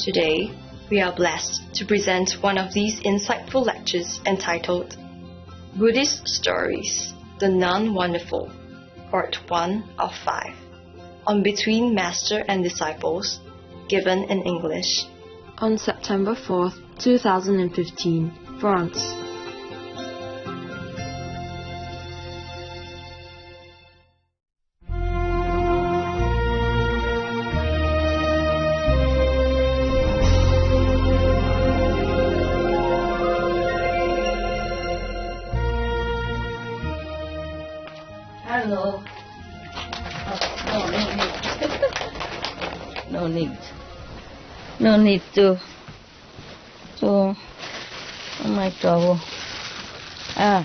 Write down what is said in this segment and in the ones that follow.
Today, we are blessed to present one of these insightful lectures entitled Buddhist Stories, The Non-Wonderful, Part 1 of 5, on Between Master and Disciples, given in English, on September 4th, 2015, France. Hello. Oh, no need. No need to make trouble. I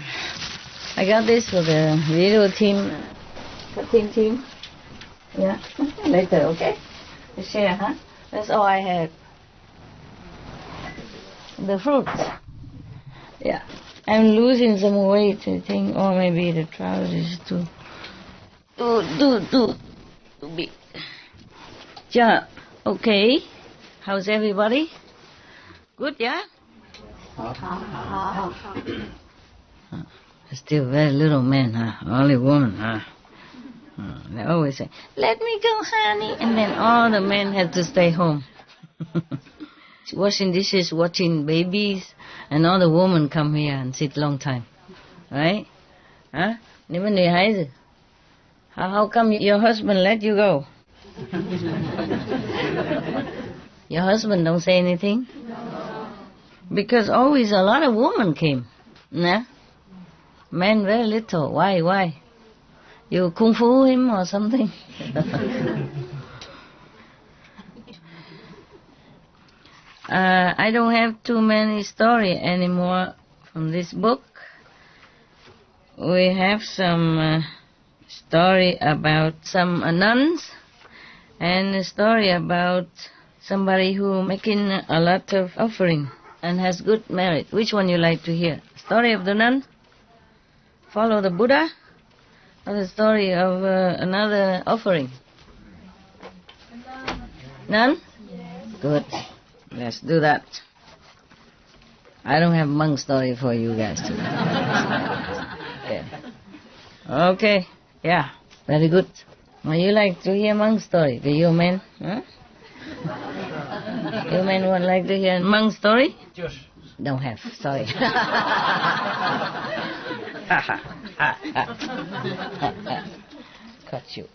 got this for the video team, cutting team. Yeah, later, okay? To share, huh? That's all I have. The fruits. Yeah. I'm losing some weight, I think, or maybe the trousers too big. Yeah, okay. How's everybody? Good, yeah? Still very little men, huh? Only woman, huh? They always say, let me go, honey. And then all the men have to stay home. Washing dishes, watching babies, and all the women come here and sit long time. Right? Huh? How come your husband let you go? Your husband don't say anything? Because always a lot of women came. Nah? Men very little. Why? You kung fu him or something? I don't have too many stories anymore from this book. We have some story about some nuns and a story about somebody who making a lot of offering and has good merit. Which one you like to hear? Story of the nun? Follow the Buddha? Or the story of another offering? Nun? Good. Let's do that. I don't have monk story for you guys today. Yeah. Okay. Yeah. Very good. Well, you like to hear monk story? Do you men? Huh? You men would like to hear monk story? Don't have. Sorry. Cut you.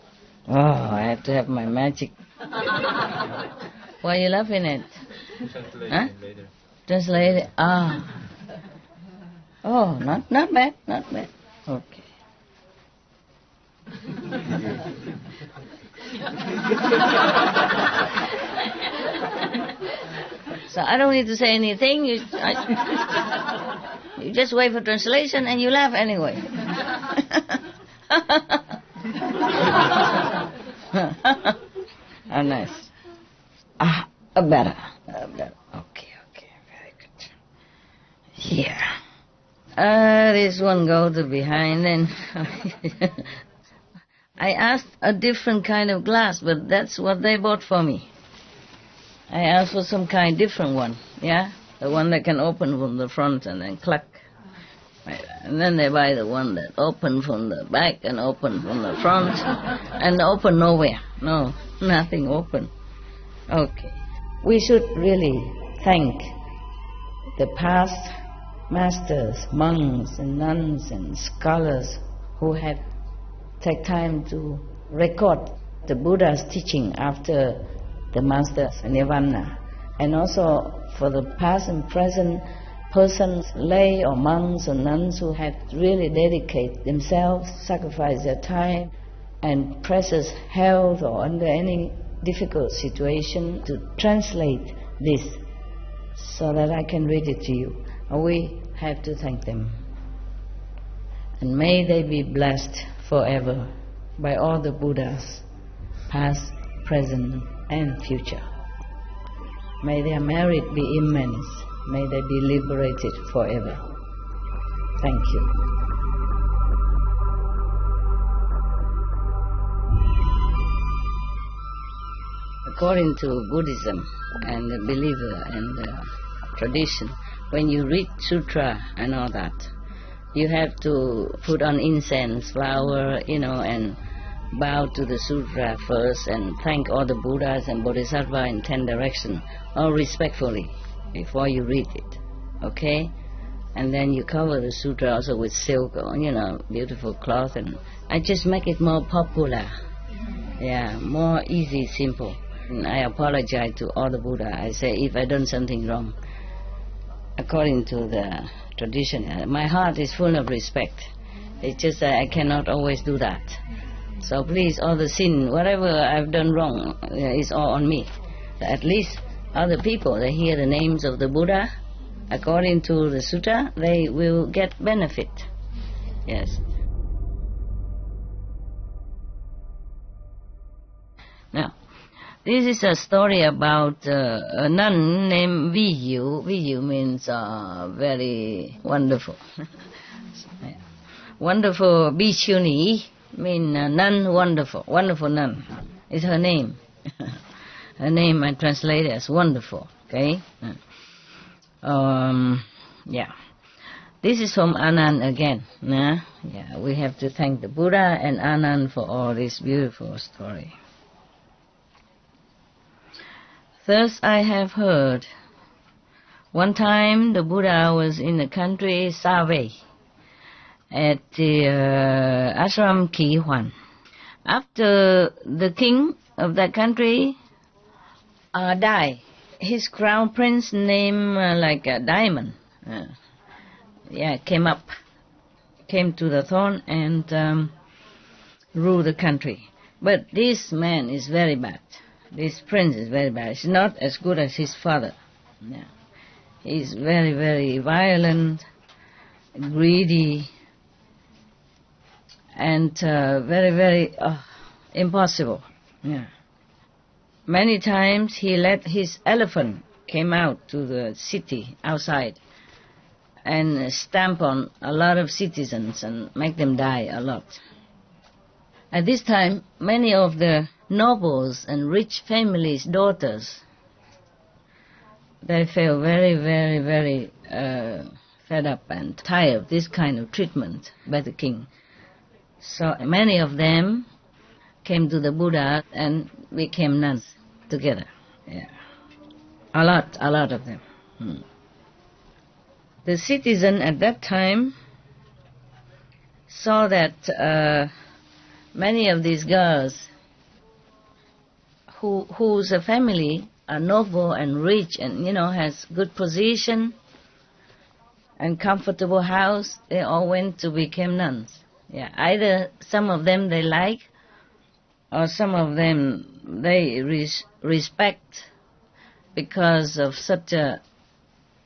Oh, I have to have my magic. Why are you laughing at? Huh? Translate it. Oh, not bad. Okay. So I don't need to say anything. You just wait for translation and you laugh anyway. How nice. Better. Okay, very good. Here. This one go to behind and I asked a different kind of glass, but that's what they bought for me. I asked for some kind different one, yeah? The one that can open from the front and then cluck. Right. And then they buy the one that open from the back and open from the front and open nowhere. No, nothing open. Okay. We should really thank the past masters, monks and nuns and scholars who have taken time to record the Buddha's teaching after the master's nirvana. And also for the past and present persons, lay or monks or nuns who have really dedicated themselves, sacrificed their time and precious health or under any difficult situation to translate this so that I can read it to you. We have to thank them. And may they be blessed forever by all the Buddhas, past, present, and future. May their merit be immense. May they be liberated forever. Thank you. According to Buddhism, and the believer and the tradition. When you read sutra and all that, you have to put on incense, flower, and bow to the sutra first and thank all the Buddhas and Bodhisattva in 10 directions, all respectfully, before you read it, okay? And then you cover the sutra also with silk or, beautiful cloth, and I just make it more popular, more easy, simple. And I apologize to all the Buddha. I say if I done something wrong, according to the tradition, my heart is full of respect. It's just that I cannot always do that. So please, all the sin, whatever I've done wrong, is all on me. At least other people, they hear the names of the Buddha, according to the sutta, they will get benefit. Yes. Now, this is a story about a nun named CHINGHAI. CHINGHAI means very wonderful. Wonderful Bhikkshuni mean nun wonderful. Wonderful nun is her name. Her name I translate as wonderful. Okay. This is from Anand again. We have to thank the Buddha and Anand for all this beautiful story. Thus I have heard. One time the Buddha was in the country Savay at the ashram KHEO. After the king of that country died, his crown prince named like a diamond came to the throne and ruled the country. But this man is very bad. This prince is very bad. He's not as good as his father. He's very, very violent, greedy, and very, very impossible. Many times he let his elephant came out to the city outside and stamp on a lot of citizens and make them die a lot. At this time, many of the nobles and rich families' daughters, they felt very, very, very fed up and tired of this kind of treatment by the king. So many of them came to the Buddha and became nuns together. A lot of them. The citizen at that time saw that many of these girls whose family are noble and rich and, has good position and comfortable house, they all went to become nuns. Either some of them they like, or some of them they respect because of such a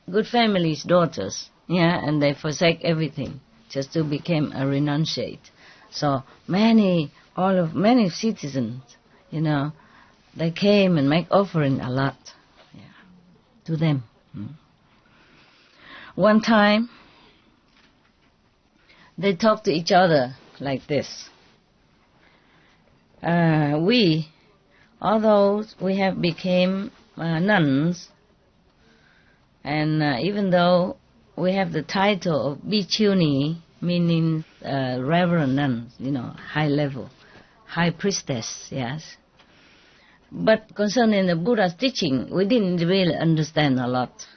good family's daughters, and they forsake everything just to become a renunciate. So many citizens, they came and make offering a lot to them. One time, they talked to each other like this. Although we have become nuns, and even though we have the title of Bhikshuni, meaning reverend nuns, high level, high priestess, yes. But concerning the Buddha's teaching, we didn't really understand a lot.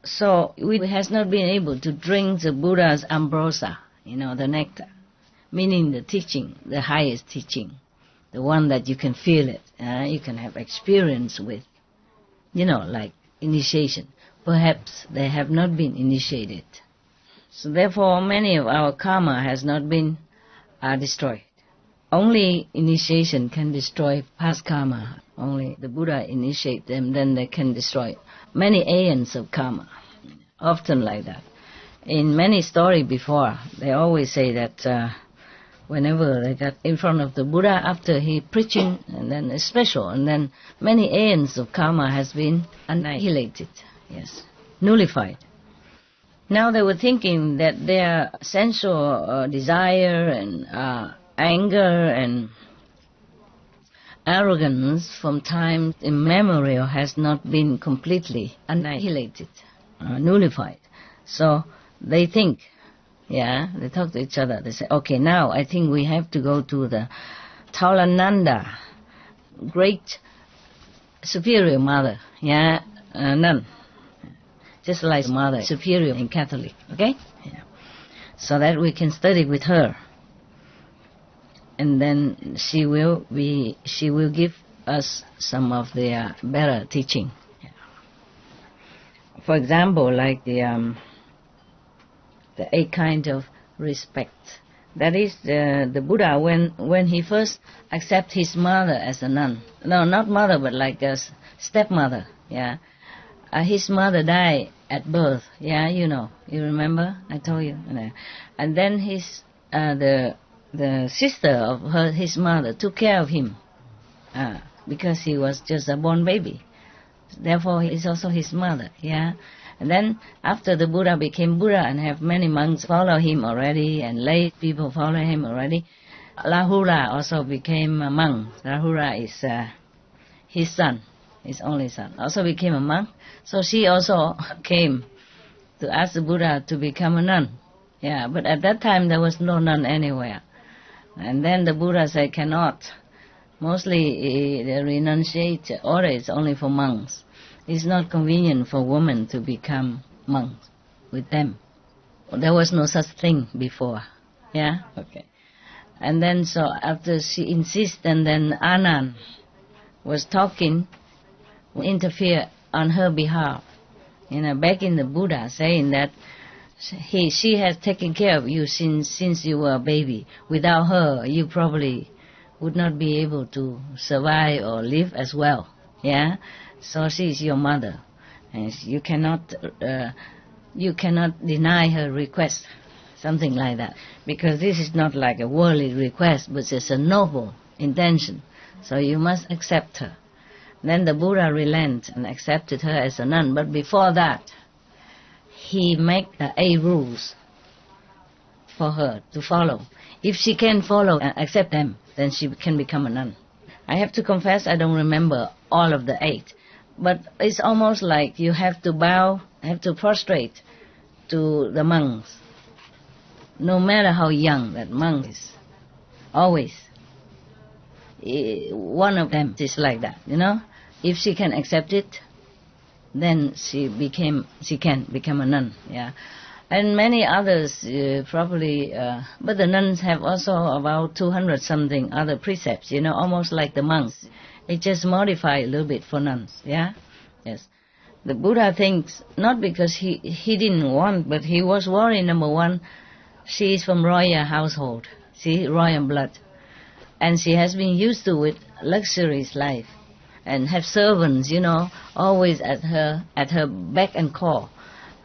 So we has not been able to drink the Buddha's ambrosia, the nectar, meaning the teaching, the highest teaching, the one that you can feel it, you can have experience with, like initiation. Perhaps they have not been initiated. So therefore, many of our karma has not been destroyed. Only initiation can destroy past karma. Only the Buddha initiate them, then they can destroy many aeons of karma. Often like that. In many stories before, they always say that whenever they got in front of the Buddha after he preaching, and then it's special, and then many aeons of karma has been annihilated, nullified. Now they were thinking that their sensual desire and anger and arrogance from time immemorial has not been completely annihilated, nullified. So they think, they talk to each other. They say, okay, now I think we have to go to the Taulananda, great superior mother, nun, just like mother superior in Catholic, okay? Yeah. So that we can study with her. And then she will give us some of the better teaching. Yeah. For example, like the 8 kind of respect. That is the Buddha when he first accepted his mother as a nun. No, not mother, but like a stepmother. Yeah, his mother died at birth. Yeah, you remember? I told you. And then the sister of his mother took care of him because he was just a born baby. Therefore, he is also his mother. Yeah. And then after the Buddha became Buddha and have many monks follow him already and lay people follow him already, Rahula also became a monk. Rahula is his son, his only son, also became a monk. So she also came to ask the Buddha to become a nun. Yeah, but at that time there was no nun anywhere. And then the Buddha said, cannot. Mostly the renunciate order is only for monks. It's not convenient for women to become monks with them. There was no such thing before. Yeah? Okay. And then so after she insisted, and then Anand was talking, interfere on her behalf, begging the Buddha, saying that she has taken care of you since you were a baby. Without her, you probably would not be able to survive or live as well. Yeah? So she is your mother, and you cannot deny her request, something like that, because this is not like a worldly request, but it's a noble intention. So you must accept her. Then the Buddha relented and accepted her as a nun. But before that, he made the 8 rules for her to follow. If she can follow and accept them, then she can become a nun. I have to confess I don't remember all of the 8. But it's almost like you have to bow, have to prostrate to the monks. No matter how young that monk is, always. One of them is like that, If she can accept it, then she can become a nun, yeah. And many others probably, but the nuns have also about 200 something other precepts, almost like the monks. It just modified a little bit for nuns, yeah? Yes. The Buddha thinks, not because he didn't want, but he was worried, number one, she is from royal household, royal blood. And she has been used to with luxurious life and have servants, always at her beck and call.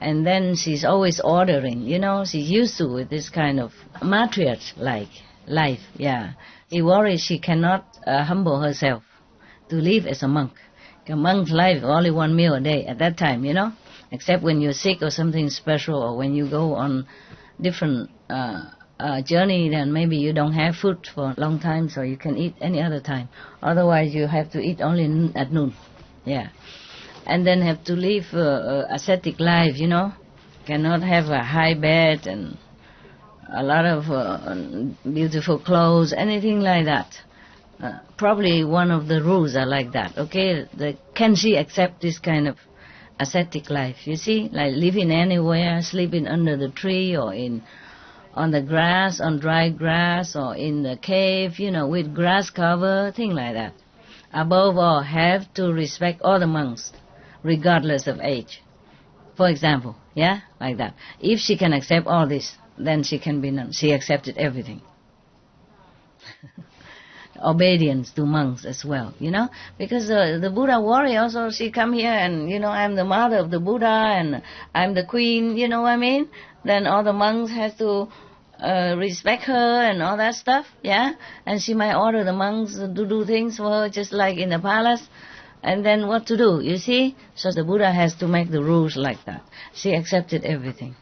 And then she's always ordering, she's used to with this kind of matriarch-like life, yeah. He worries she cannot humble herself to live as a monk. A monk's life only 1 meal a day at that time, except when you're sick or something special, or when you go on different journey, then maybe you don't have food for a long time, so you can eat any other time. Otherwise, you have to eat only at noon, yeah. And then have to live ascetic life, Cannot have a high bed and a lot of beautiful clothes, anything like that. Probably one of the rules are like that, okay? Can she accept this kind of ascetic life, you see? Like living anywhere, sleeping under the tree or on the grass, on dry grass, or in the cave, with grass cover, thing like that. Above all, have to respect all the monks, regardless of age. For example, yeah, like that. If she can accept all this, then she can be nun. She accepted everything. Obedience to monks as well, because the Buddha warrior also, she come here and, I'm the mother of the Buddha and I'm the queen, you know what I mean? Then all the monks have to respect her and all that stuff, yeah? And she might order the monks to do things for her just like in the palace. And then what to do, you see? So the Buddha has to make the rules like that. She accepted everything.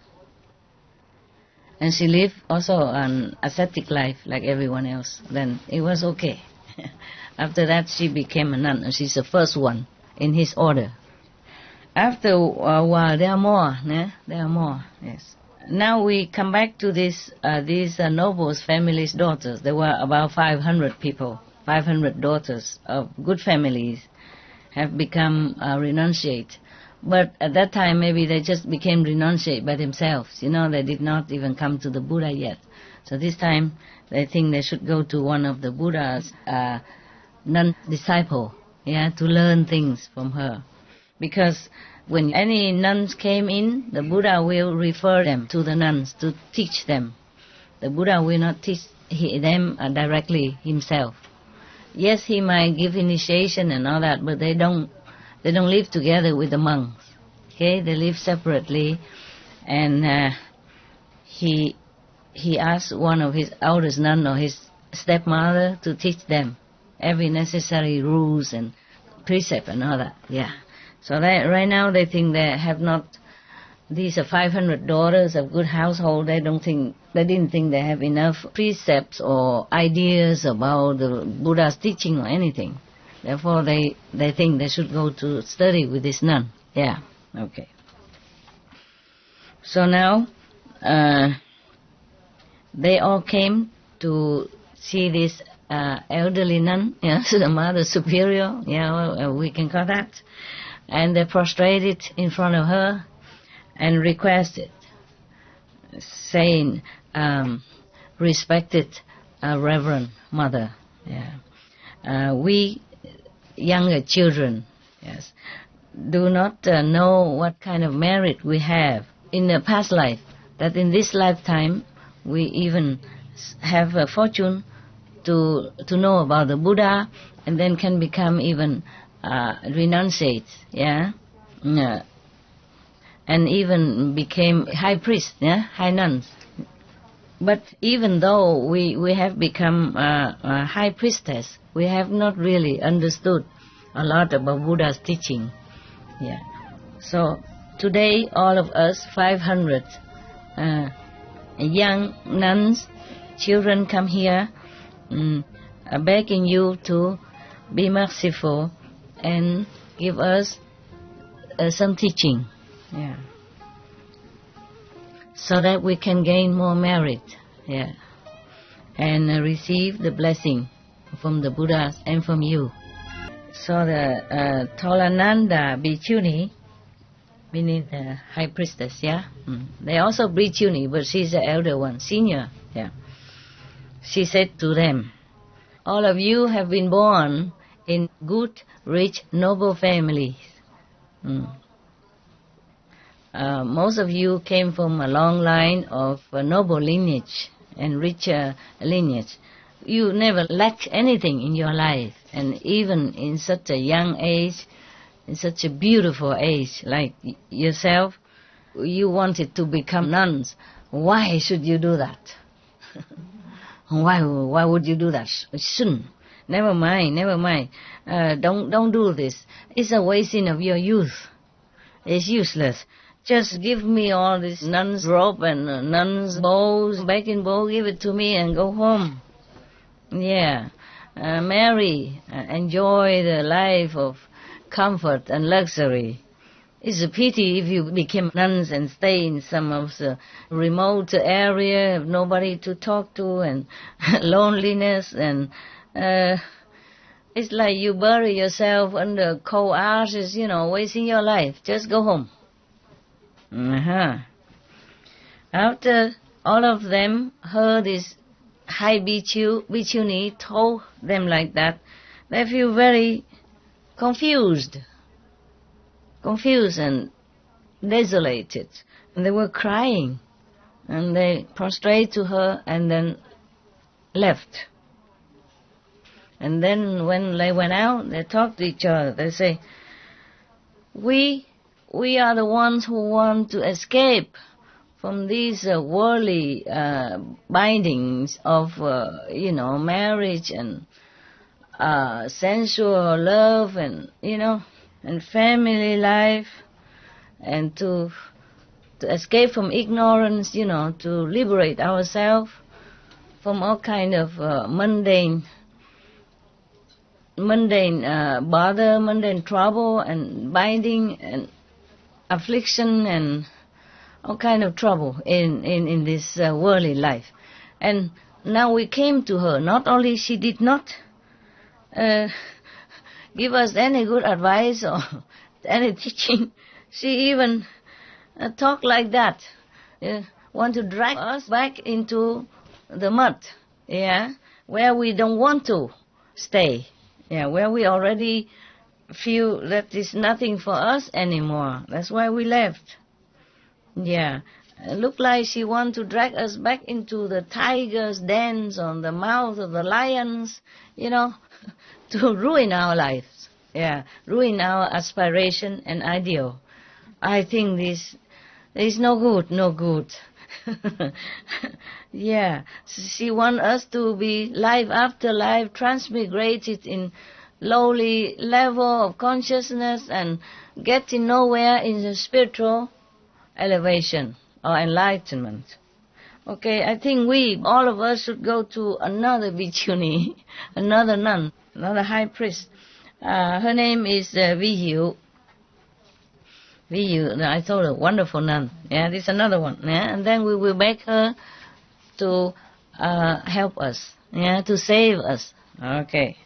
And she lived also an ascetic life like everyone else. Then it was okay. After that, she became a nun, and she's the first one in his order. After a while, there are more. There are more. Yes. Now we come back to these nobles' families' daughters. There were about 500 people, 500 daughters of good families have become renunciate. But at that time, maybe they just became renunciate by themselves. They did not even come to the Buddha yet. So this time, they think they should go to one of the Buddha's nun disciple, to learn things from her. Because when any nuns came in, the Buddha will refer them to the nuns to teach them. The Buddha will not teach them directly himself. Yes, he might give initiation and all that, but they don't live together with the monks. Okay, they live separately, and he asked one of his eldest nun or his stepmother to teach them every necessary rules and precept and all that. So right now they think they have not. These are 500 daughters of good household. They didn't think they have enough precepts or ideas about the Buddha's teaching or anything. Therefore, they think they should go to study with this nun. Okay. So now, they all came to see this elderly nun, the Mother Superior, we can call that. And they prostrated in front of her and requested, saying, respected Reverend Mother, we younger children, do not know what kind of merit we have in the past life, that in this lifetime we even have a fortune to know about the Buddha, and then can become even renunciate, and even became high priest, high nuns. But even though we have become a high priestess, we have not really understood a lot about Buddha's teaching. So today, all of us, 500 young nuns, children, come here, begging you to be merciful and give us some teaching, so that we can gain more merit, and receive the blessing from the Buddhas and from you. So the Tolananda Bhikkhuni, meaning the high priestess, they also Bhikkhuni, but she's the elder one, senior, She said to them, all of you have been born in good, rich, noble families. Most of you came from a long line of noble lineage and rich lineage. You never lacked anything in your life, and even in such a young age, in such a beautiful age like yourself, you wanted to become nuns. Why should you do that? Why would you do that? Shouldn't. Never mind. Don't do this. It's a wasting of your youth. It's useless. Just give me all this nun's robe and nun's bows, baking bowl, give it to me and go home. Marry, enjoy the life of comfort and luxury. It's a pity if you became nuns and stay in some of the remote area, have nobody to talk to, and loneliness, and it's like you bury yourself under cold ashes, wasting your life. Just go home. After all of them heard this high bhikkhuni told them like that, they feel very confused and desolated. And they were crying, and they prostrated to her and then left. And then when they went out, they talked to each other. They say, we are the ones who want to escape from these worldly bindings of, marriage and sensual love and, and family life, and to escape from ignorance, to liberate ourselves from all kind of mundane mundane bother, mundane trouble, and binding, and affliction, and all kind of trouble in this worldly life. And now we came to her. Not only she did not give us any good advice or any teaching, she even talked like that. Want to drag us back into the mud, where we don't want to stay, where we already feel that is nothing for us anymore. That's why we left. It looked like she want to drag us back into the tiger's dens on the mouth of the lions, to ruin our lives, ruin our aspiration and ideal. I think this is no good. She wants us to be life after life transmigrated in lowly level of consciousness and getting nowhere in the spiritual elevation or enlightenment. Okay, I think all of us should go to another bhikkhuni, another nun, another high priest. Her name is KHEO. I told her, wonderful nun. This is another one. And then we will beg her to help us, to save us. Okay.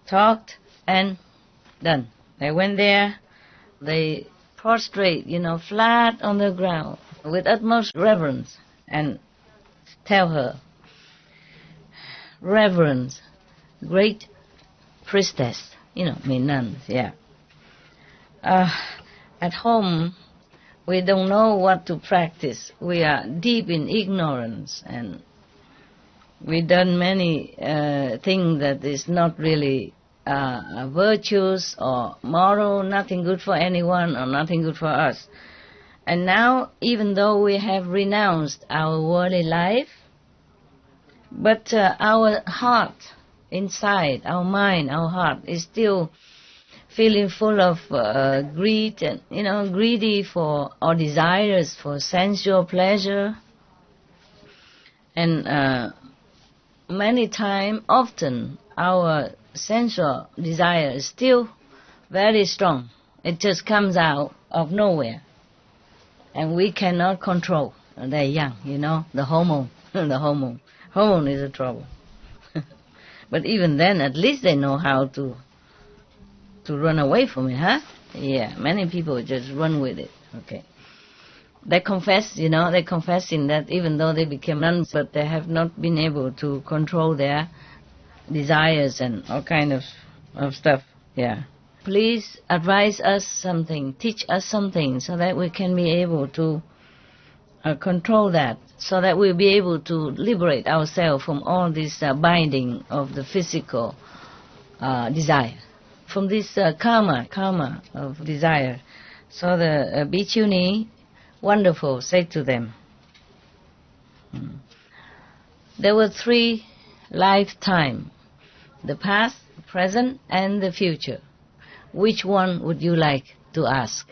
Talked and done. They went there. They prostrate, flat on the ground with utmost reverence and tell her, reverence, great priestess, mean nuns, at home, we don't know what to practice. We are deep in ignorance, and we've done many things that is not really virtuous or moral, nothing good for anyone or nothing good for us. And now, even though we have renounced our worldly life, but our heart inside, our mind, our heart is still feeling full of greed and, greedy for or desires for sensual pleasure. And often, our sensual desire is still very strong. It just comes out of nowhere. And we cannot control. They're young, the hormone. The hormone. Hormone is a trouble. But even then, at least they know how to run away from it, huh? Many people just run with it. Okay. They confess, they're confessing that even though they became nuns, but they have not been able to control their desires and all kind of stuff. Please advise us something, teach us something, so that we can be able to control that, so that we'll be able to liberate ourselves from all this binding of the physical desire, from this karma of desire. So the bhikkhuni, wonderful, said to them, there were 3 lifetimes, the past, the present, and the future. Which one would you like to ask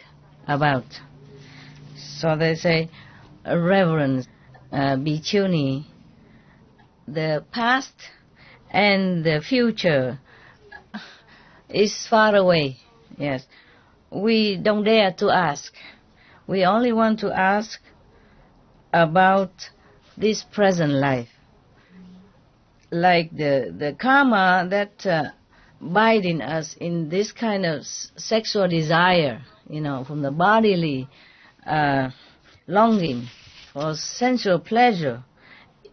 about? So they say, Reverend bhikkhuni, the past and the future is far away. Yes, we don't dare to ask. We only want to ask about this present life, like the karma that binding us in this kind of sexual desire, from the bodily longing for sensual pleasure,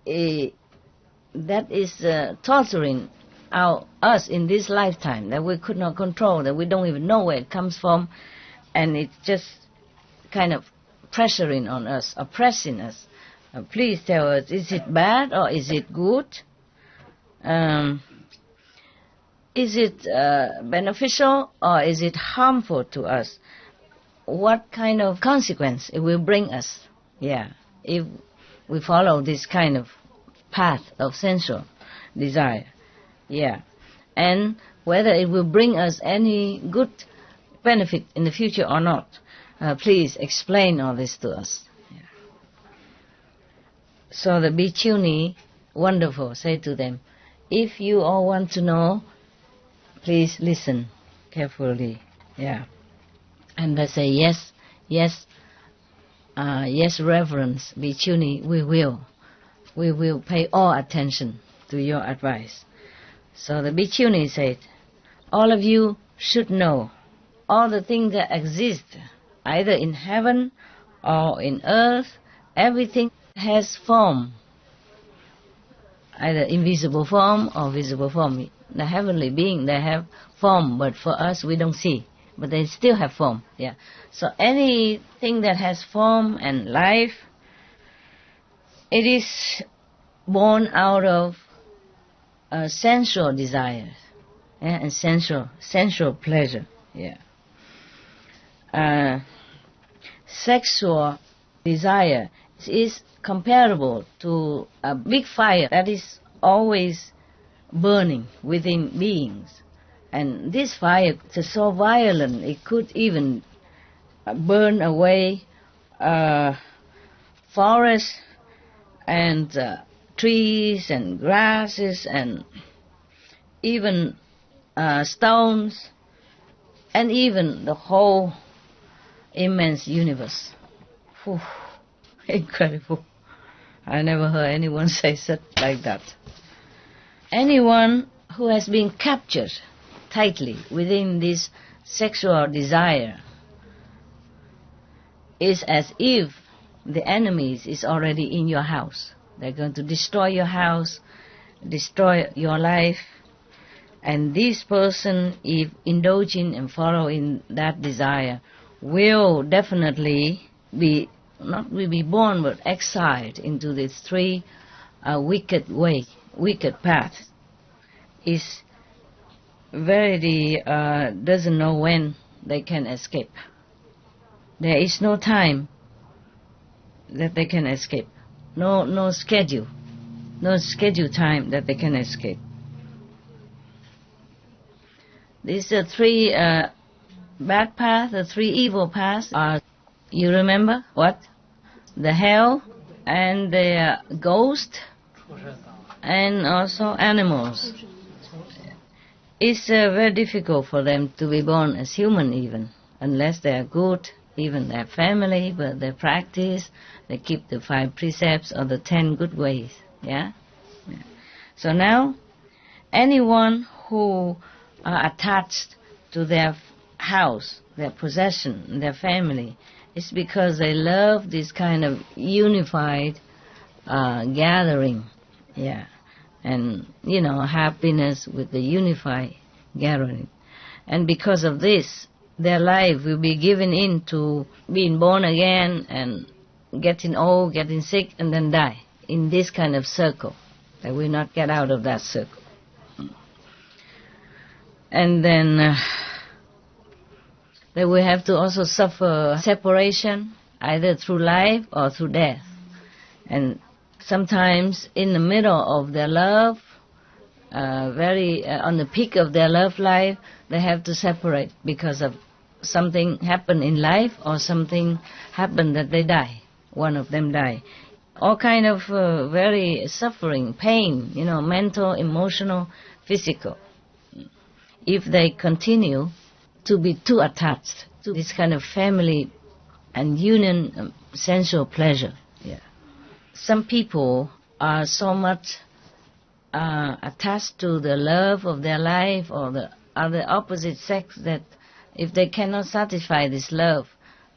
that is torturing us in this lifetime, that we could not control, that we don't even know where it comes from, and it's just kind of pressuring on us, oppressing us. Please tell us, is it bad or is it good? Is it beneficial or is it harmful to us? What kind of consequence it will bring us? If we follow this kind of path of sensual desire. And whether it will bring us any good benefit in the future or not. Please explain all this to us. So the bhikkhuni, wonderful, said to them, if you all want to know, Please listen carefully. Yeah. And they say, yes, yes, yes, Reverence Bhikshuni, we will pay all attention to your advice. So the Bhikshuni said, all of you should know all the things that exist, either in heaven or in earth, everything has form, either invisible form or visible form. The heavenly being, they have form, but for us we don't see, but they still have form. Yeah. So anything that has form and life, it is born out of sensual desire, yeah, and sensual pleasure. Yeah. Sexual desire is comparable to a big fire that is always burning within beings. And this fire is so violent, it could even burn away forests and trees and grasses and even stones and even the whole immense universe. Whew, incredible. I never heard anyone say such like that. Anyone who has been captured tightly within this sexual desire is as if the enemy is already in your house. They're going to destroy your house, destroy your life. And this person, if indulging and following that desire, will definitely be, not will be born, but exiled into these three wicked paths. Is very doesn't know when they can escape. There is no time that they can escape. No schedule time that they can escape. These are three bad paths, the three evil paths are, you remember what? The hell and the ghost and also animals. It's very difficult for them to be born as human even, unless they are good, even their family, but they practice, they keep the 5 precepts or the 10 good ways. Yeah? Yeah. So now, anyone who are attached to their house, their possession, their family, it's because they love this kind of unified gathering. Yeah. And, happiness with the unified gathering. And because of this, their life will be given in to being born again and getting old, getting sick, and then die in this kind of circle. They will not get out of that circle. And then they will have to also suffer separation, either through life or through death. And sometimes in the middle of their love, on the peak of their love life, they have to separate because of something happened in life or something happened that they die. One of them die. All kind of very suffering, pain, mental, emotional, physical. If they continue to be too attached to this kind of family and union, sensual pleasure. Yeah. Some people are so much attached to the love of their life or the other opposite sex that if they cannot satisfy this love,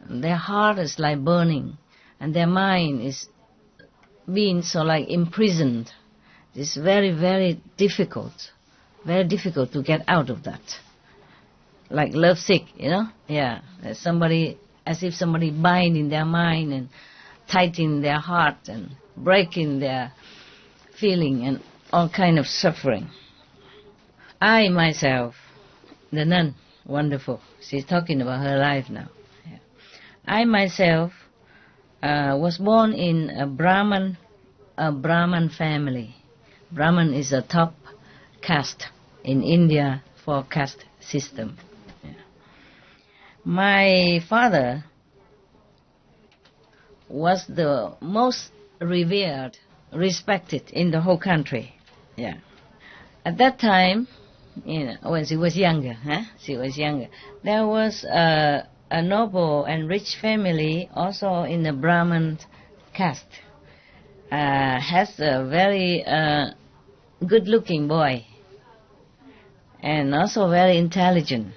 their heart is like burning and their mind is being so like imprisoned. It's very, very difficult to get out of that. Like love sick, Yeah, as if somebody binding their mind and tightening their heart and breaking their feeling and all kind of suffering. I myself, the nun, wonderful. She's talking about her life now. Yeah. I myself was born in a Brahman family. Brahman is a top caste in India for caste system. Yeah. My father was the most revered, respected in the whole country. Yeah. At that time, when she was younger. She was younger. There was a noble and rich family, also in the Brahmin caste. Has a very good-looking boy, and also very intelligent.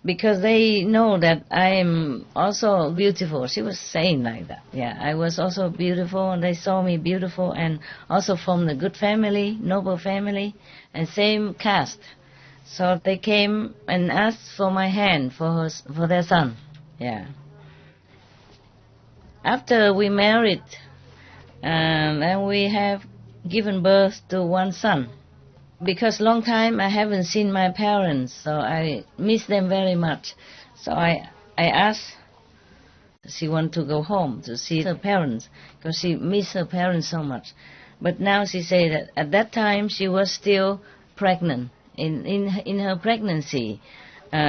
Because they know that I am also beautiful. She was saying like that. Yeah, I was also beautiful, and they saw me beautiful, and also from the good family, noble family, and same caste. So they came and asked for my hand for their son. Yeah. After we married, and we have given birth to one son. Because long time I haven't seen my parents, so I miss them very much. So I asked, she want to go home to see her parents, because she missed her parents so much. But now she say that at that time she was still pregnant. In her pregnancy,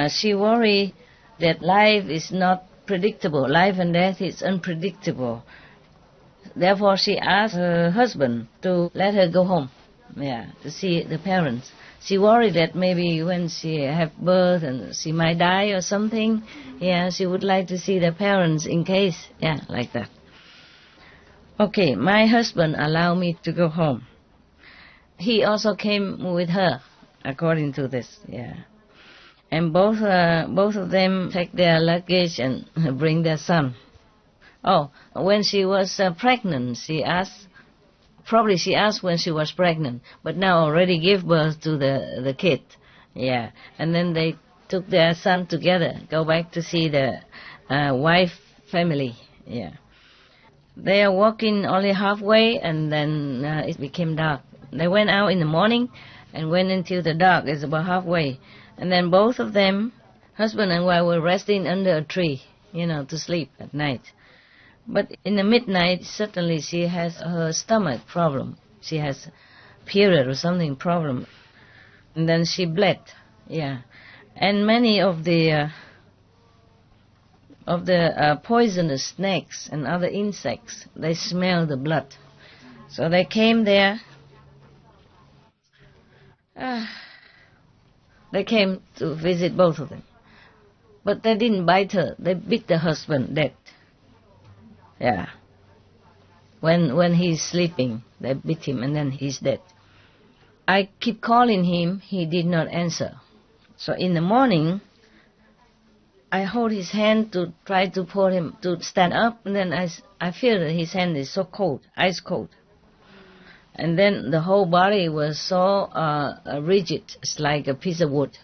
she worried that life is not predictable. Life and death is unpredictable. Therefore, she asked her husband to let her go home. Yeah, to see the parents. She worried that maybe when she have birth and she might die or something, yeah, she would like to see the parents in case, yeah, like that. Okay, my husband allowed me to go home. He also came with her, according to this, yeah. And both of them take their luggage and bring their son. Oh, when she was pregnant, she asked when she was pregnant, but now already gave birth to the kid. Yeah, and then they took their son together, go back to see the wife family. Yeah. They are walking only halfway, and then it became dark. They went out in the morning and went until the dark. It's about halfway. And then both of them, husband and wife, were resting under a tree, to sleep at night. But in the midnight, suddenly she has her stomach problem. She has period or something problem. And then she bled, yeah. And many of the poisonous snakes and other insects, they smell the blood. So they came there. They came to visit both of them. But they didn't bite her. They beat the husband dead. Yeah. When he's sleeping, they beat him and then he's dead. I keep calling him, he did not answer. So in the morning, I hold his hand to try to pull him to stand up, and then I feel that his hand is so cold, ice cold. And then the whole body was so rigid, it's like a piece of wood.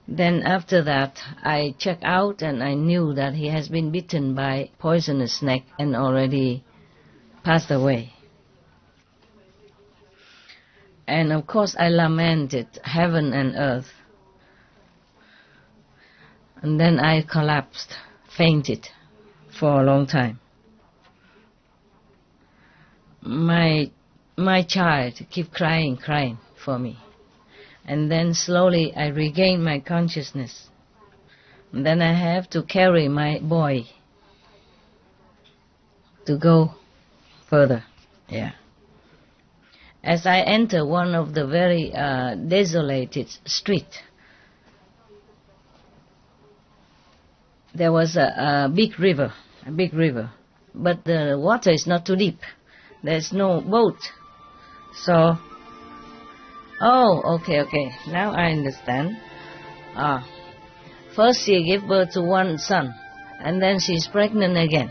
Then after that, I checked out and I knew that he has been bitten by poisonous snake and already passed away. And of course I lamented heaven and earth. And then I collapsed, fainted for a long time. My child kept crying for me. And then slowly I regained my consciousness. And then I have to carry my boy to go further. Yeah. As I enter one of the very desolated street, there was a big river, but the water is not too deep. There's no boat. So, okay. Now I understand. First she gave birth to one son, and then she's pregnant again.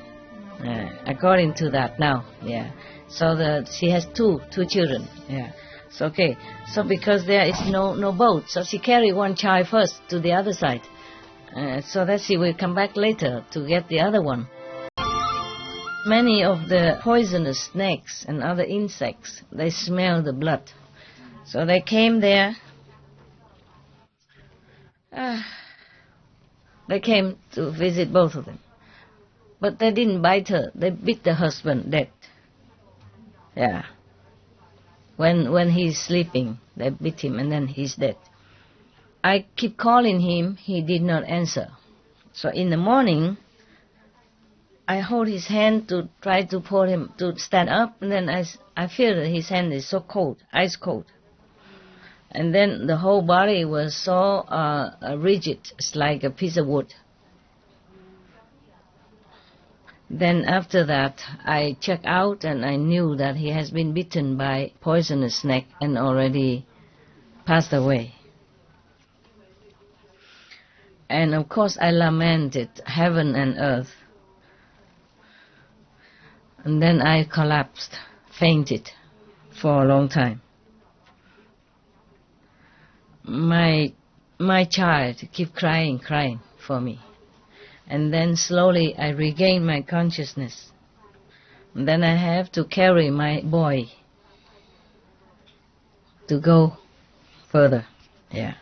According to that now, yeah. So she has two children, yeah. So okay. So because there is no boat, so she carried one child first to the other side, so that she will come back later to get the other one. Many of the poisonous snakes and other insects, they smell the blood. So they came there. They came to visit both of them. But they didn't bite her. They beat the husband dead. Yeah. When he's sleeping, they beat him and then he's dead. I keep calling him, he did not answer. So in the morning, I hold his hand to try to pull him to stand up, and then I feel that his hand is so cold, ice cold. And then the whole body was so rigid, it's like a piece of wood. Then after that, I checked out and I knew that he has been bitten by poisonous snake and already passed away. And of course I lamented heaven and earth. And then I collapsed, fainted for a long time. My child kept crying for me. And then slowly I regained my consciousness. And then I have to carry my boy to go further. Yeah.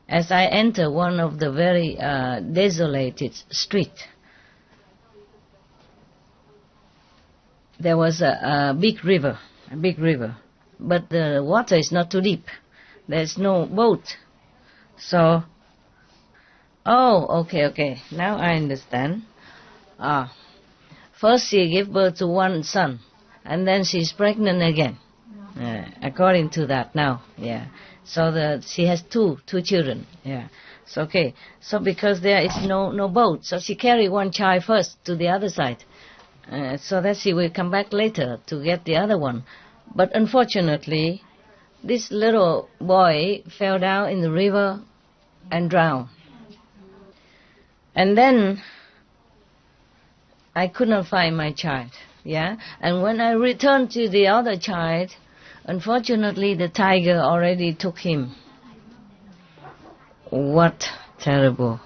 As I enter one of the very desolated streets, there was a big river, but the water is not too deep. There's no boat. So, okay, now I understand. First she gave birth to one son, and then she's pregnant again. According to that now, yeah. So she has two children, yeah. So okay. So because there is no boat, so she carried one child first to the other side, so that she will come back later to get the other one. But unfortunately, this little boy fell down in the river and drowned. And then I could not find my child, yeah. And when I returned to the other child, unfortunately the tiger already took him. What terrible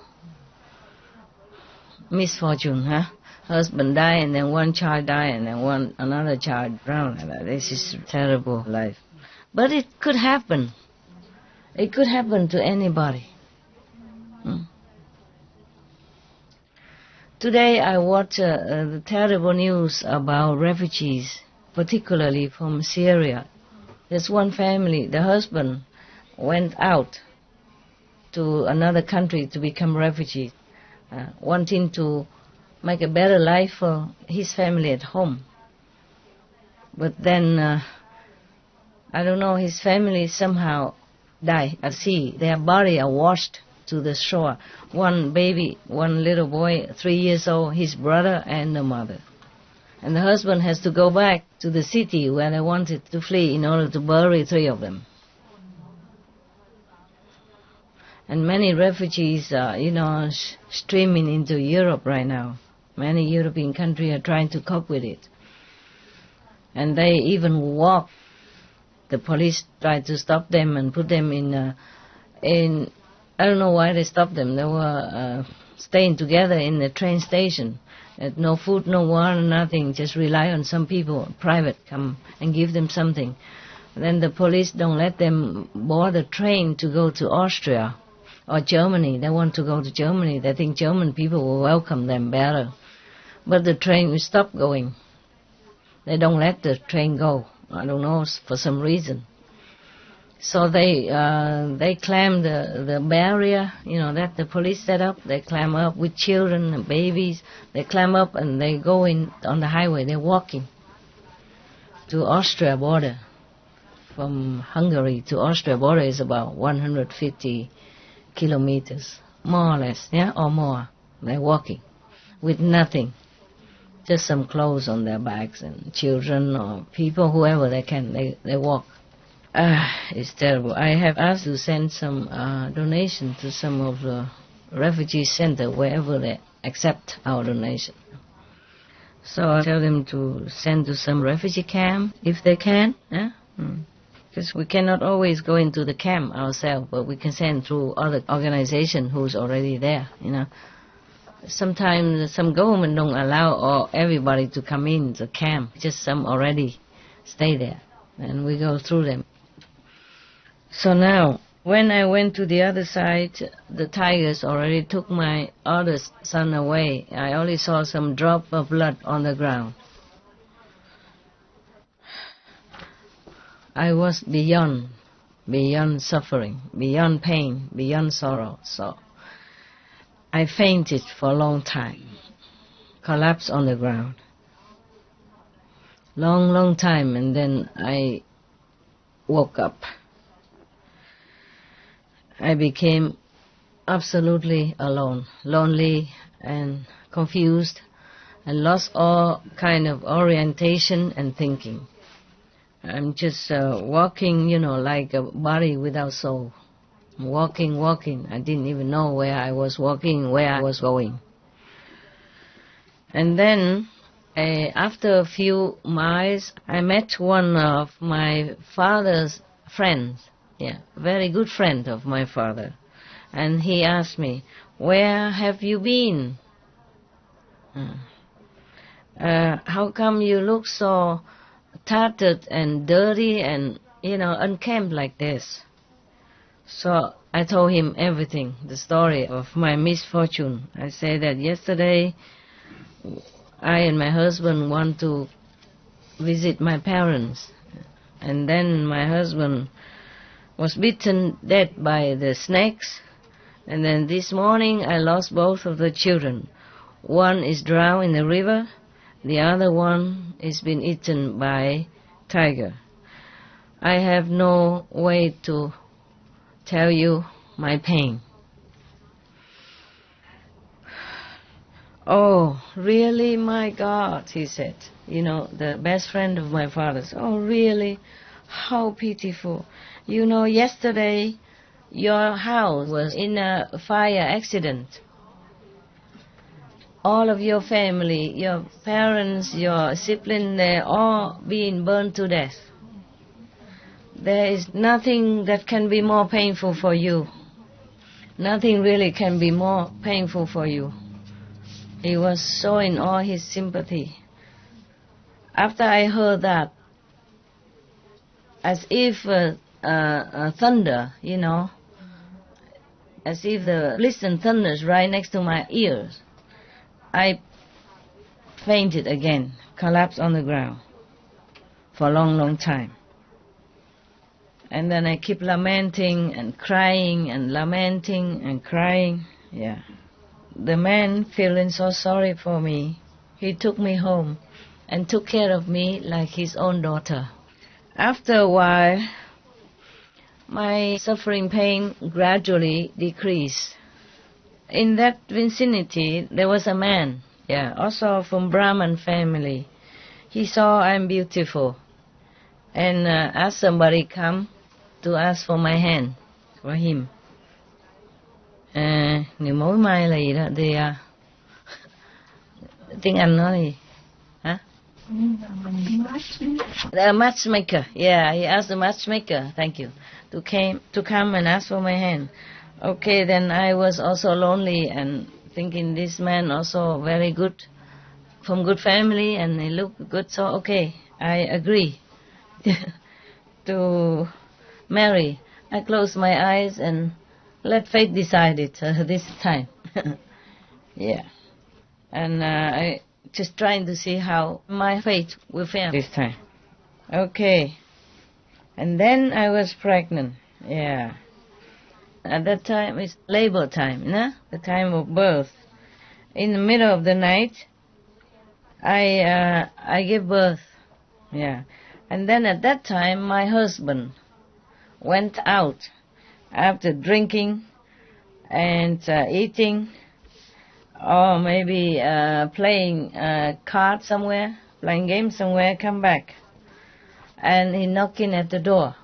misfortune, huh? Husband died, and then one child died, and then another child drowned. This is terrible life. But it could happen. It could happen to anybody. Today I watched the terrible news about refugees, particularly from Syria. There's one family, the husband went out to another country to become refugee, wanting to make a better life for his family at home. But then, I don't know, his family somehow died at sea. Their bodies are washed to the shore. One baby, one little boy, 3 years old, his brother and the mother. And the husband has to go back to the city where they wanted to flee in order to bury 3 of them. And many refugees are, streaming into Europe right now. Many European countries are trying to cope with it. And they even walk. The police tried to stop them and put them in I don't know why they stopped them. They were staying together in the train station. No food, no water, nothing. Just rely on some people, private, come and give them something. Then the police don't let them board the train to go to Austria or Germany. They want to go to Germany. They think German people will welcome them better. But the train will stop going. They don't let the train go. I don't know, for some reason. So they climb the barrier, that the police set up. They climb up with children and babies. They climb up and they go in on the highway. They're walking to Austria border. From Hungary to Austria border is about 150 kilometers, more or less, yeah, or more. They're walking with nothing. Just some clothes on their backs, and children or people, whoever they can, they walk. It's terrible. I have asked to send some donation to some of the refugee center wherever they accept our donation. So I tell them to send to some refugee camp if they can. Because we cannot always go into the camp ourselves, but we can send through other organization who's already there. Sometimes some government don't allow everybody to come in the camp. Just some already stay there, and we go through them. So now, when I went to the other side, the tigers already took my other son away. I only saw some drop of blood on the ground. I was beyond suffering, beyond pain, beyond sorrow. So I fainted for a long time. collapsed on the ground. Long time, and then I woke up. I became absolutely alone, lonely and confused, and lost all kind of orientation and thinking. I'm just walking, like a body without soul. Walking. I didn't even know where I was walking, where I was going. And then, after a few miles, I met one of my father's friends. Very good friend of my father. And he asked me, "Where have you been? How come you look so tattered and dirty and, unkempt like this?" So I told him everything, the story of my misfortune. I said that yesterday I and my husband want to visit my parents. And then my husband was bitten dead by the snakes. And then this morning I lost both of the children. One is drowned in the river. The other one is been eaten by tiger. I have no way to tell you my pain. "Oh, really, my God," he said. The best friend of my father's. "Oh, really? How pitiful. Yesterday your house was in a fire accident. All of your family, your parents, your siblings, they're all being burned to death. There is nothing that can be more painful for you. Nothing really can be more painful for you." He was showing all his sympathy. After I heard that, as if a thunder, as if the distant thunders right next to my ears, I fainted again, collapsed on the ground for a long time. And then I keep lamenting and crying and lamenting and crying. The man, feeling so sorry for me, he took me home and took care of me like his own daughter. After a while, my suffering pain gradually decreased. In that vicinity, there was a man, also from Brahman family. He saw I'm beautiful and asked somebody come to ask for my hand for him. Người mối mai là gì đó thì tiếng Anh nói gì hả? The matchmaker. He asked the matchmaker, thank you, to come and ask for my hand. Okay, then I was also lonely and thinking this man also very good, from good family, and he looked good, so okay, I agree to marry. I closed my eyes and let fate decide it this time. And I just trying to see how my fate will fare this time. Okay. And then I was pregnant. At that time it's labor time, the time of birth. In the middle of the night, I gave birth. And then at that time my husband went out after drinking and eating, or maybe playing cards somewhere, playing games somewhere, come back. And he knocking at the door.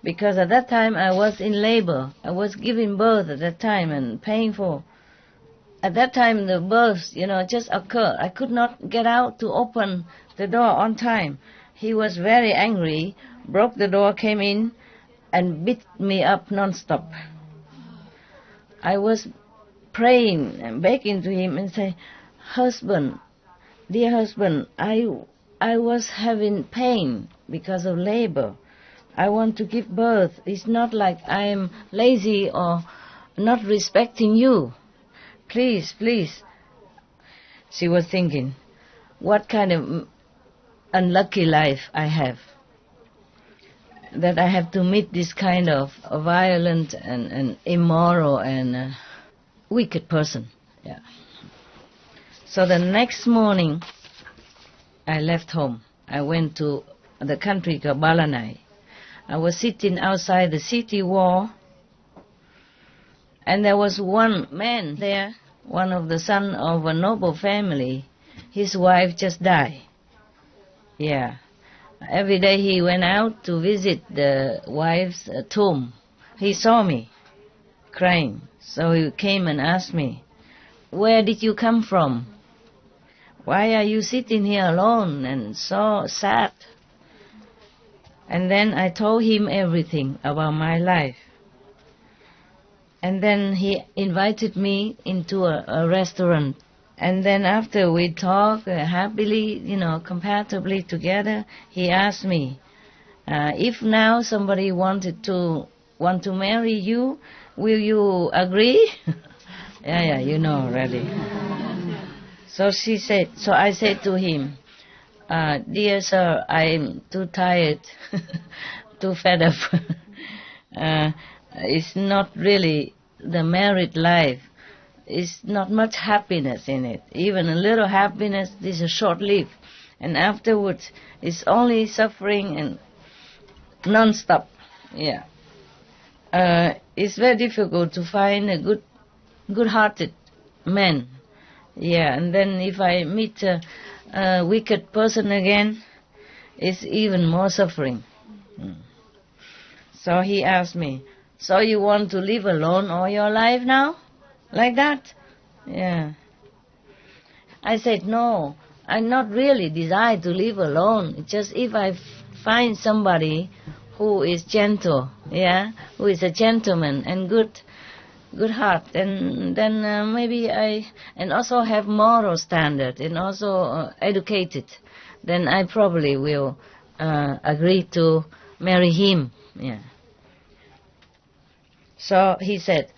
Because at that time I was in labor. I was giving birth at that time and painful. At that time the birth, just occurred. I could not get out to open the door on time. He was very angry, broke the door, came in, and beat me up non-stop. I was praying and begging to him and say, "Husband, dear husband, I was having pain because of labor. I want to give birth. It's not like I am lazy or not respecting you. Please." She was thinking, what kind of unlucky life I have, that I have to meet this kind of violent and immoral and wicked person. So the next morning, I left home. I went to the country called Balanai. I was sitting outside the city wall, and there was one man there, one of the son of a noble family. His wife just died. Yeah. Every day he went out to visit the wife's tomb. He saw me crying, so he came and asked me, "Where did you come from? Why are you sitting here alone and so sad?" And then I told him everything about my life. And then he invited me into a restaurant. And then after we talked happily, compatibly together, he asked me, if now somebody want to marry you, will you agree? Yeah, you know already. So I said to him, "Dear sir, I'm too tired, too fed up. It's not really the married life. It's not much happiness in it. Even a little happiness is a short-lived. And afterwards, it's only suffering and non-stop. Yeah. It's very difficult to find a good-hearted man. Yeah, and then if I meet a wicked person again, it's even more suffering." So he asked me, "So you want to live alone all your life now? Like that?" Yeah. I said, "No, I not really desire to live alone. It's just if I find somebody who is gentle, who is a gentleman and good heart, and then maybe and also have moral standard and also educated, then I probably will agree to marry him." Yeah. So he said,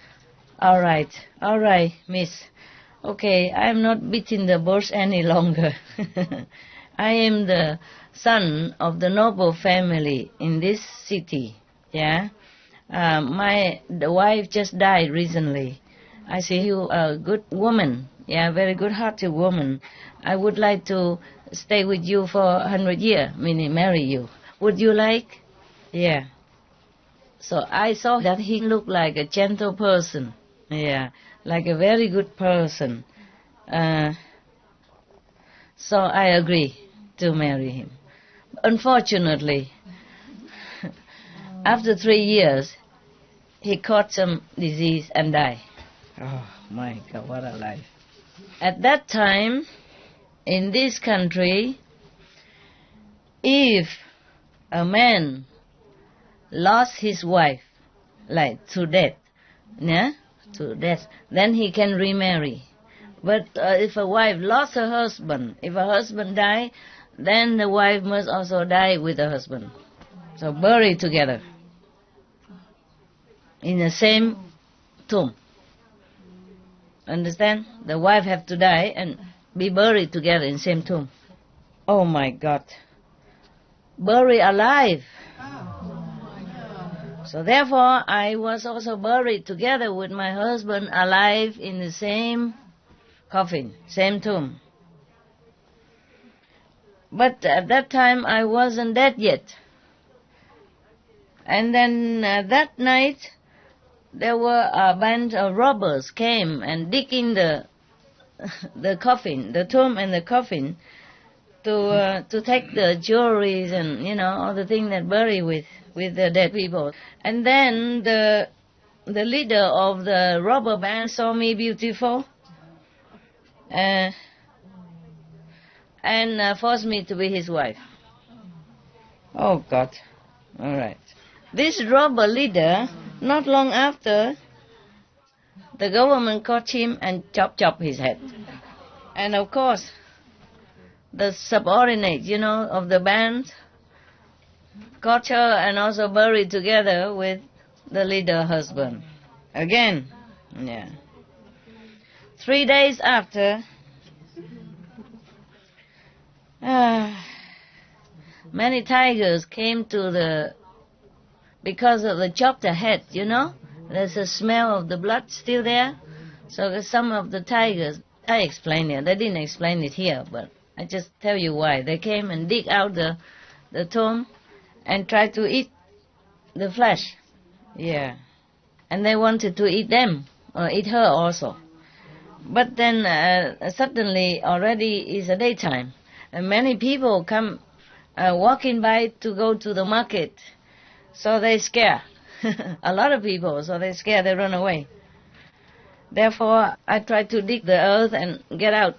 all right, miss. Okay, I'm not beating the bush any longer. I am the son of the noble family in this city. Yeah. The wife just died recently. I see you a good woman. Yeah, very good-hearted woman. I would like to stay with you for 100 years, meaning marry you. Would you like? Yeah. So I saw that he looked like a gentle person. Yeah, like a very good person. So I agree to marry him. Unfortunately, after 3 years, he caught some disease and died. Oh my God, what a life. At that time, in this country, if a man lost his wife, like to death, then he can remarry. But if a wife lost her husband, if her husband died, then the wife must also die with the husband. So buried together in the same tomb. Understand? The wife have to die and be buried together in the same tomb. Oh my God. Buried alive. So therefore, I was also buried together with my husband alive in the same coffin, same tomb. But at that time, I wasn't dead yet. And then that night, there were a band of robbers came and digging the coffin, the tomb and the coffin, to take the jewelries and all the things that bury with the dead people. And then the leader of the robber band saw me beautiful and forced me to be his wife. Oh God! All right. This robber leader, not long after, the government caught him and chopped his head. And of course, the subordinate, of the band, caught her and also buried together with the leader husband. Again, yeah. 3 days after, many tigers came because of the chopped head, there's a smell of the blood still there. So some of the tigers I explained it. They didn't explain it here, but I just tell you why. They came and dig out the tomb and tried to eat the flesh. Yeah. And they wanted to eat them, or eat her also. But then suddenly already is a daytime. And many people come walking by to go to the market. So they scare. A lot of people, so they scare, they run away. Therefore, I tried to dig the earth and get out.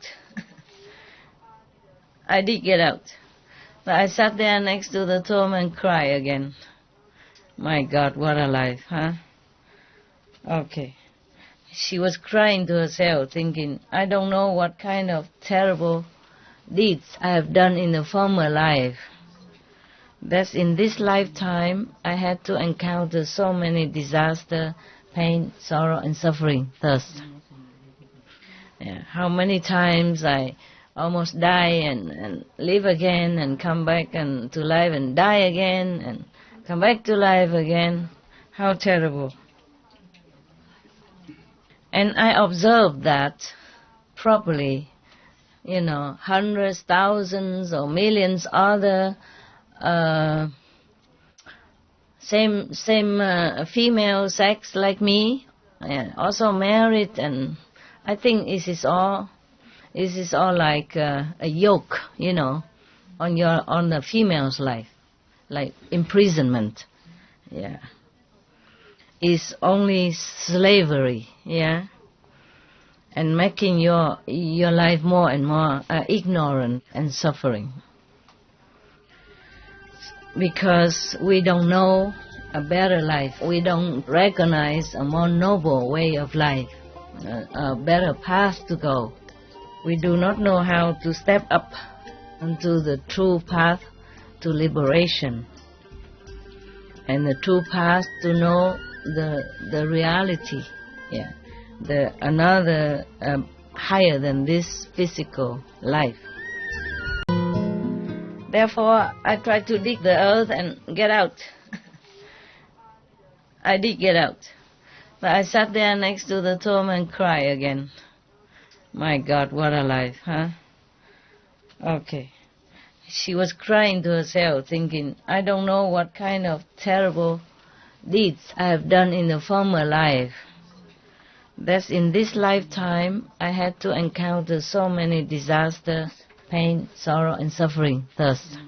I did get out. But I sat there next to the tomb and cried again. My God, what a life, huh? Okay. She was crying to herself, thinking, I don't know what kind of terrible deeds I have done in the former life. That in this lifetime I had to encounter so many disaster, pain, sorrow, and suffering, thirst. Yeah. How many times I almost die and live again and come back and to life and die again and come back to life again. How terrible. And I observed that properly, hundreds, thousands, or millions other same female sex like me, also married, and I think this is all like a yoke, on the female's life, like imprisonment. Yeah. Is only slavery, yeah, and making your life more and more ignorant and suffering. Because we don't know a better life, we don't recognize a more noble way of life, a better path to go. We do not know how to step up onto the true path to liberation, and the true path to know the reality, yeah, another higher than this physical life. Therefore, I tried to dig the earth and get out. I did get out. But I sat there next to the tomb and cried again. My God, what a life, huh? Okay. She was crying to herself, thinking, I don't know what kind of terrible deeds I have done in the former life. That in this lifetime I had to encounter so many disasters, pain, sorrow, and suffering, thirst.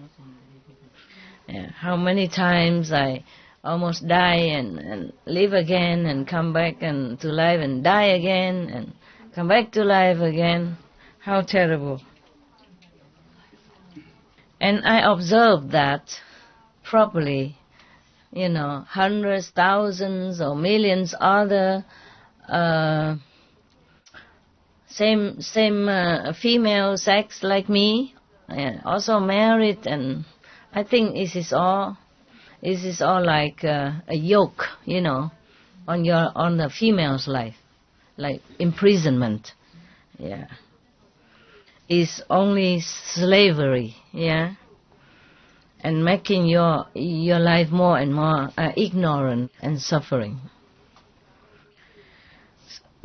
Yeah. How many times I almost die and live again and come back and to life and die again and come back to life again. How terrible. And I observed that properly, hundreds, thousands, or millions other same female sex like me, also married, and I think this is all like a yoke, on the female's life, like imprisonment, yeah. Is only slavery, yeah, and making your life more and more ignorant and suffering.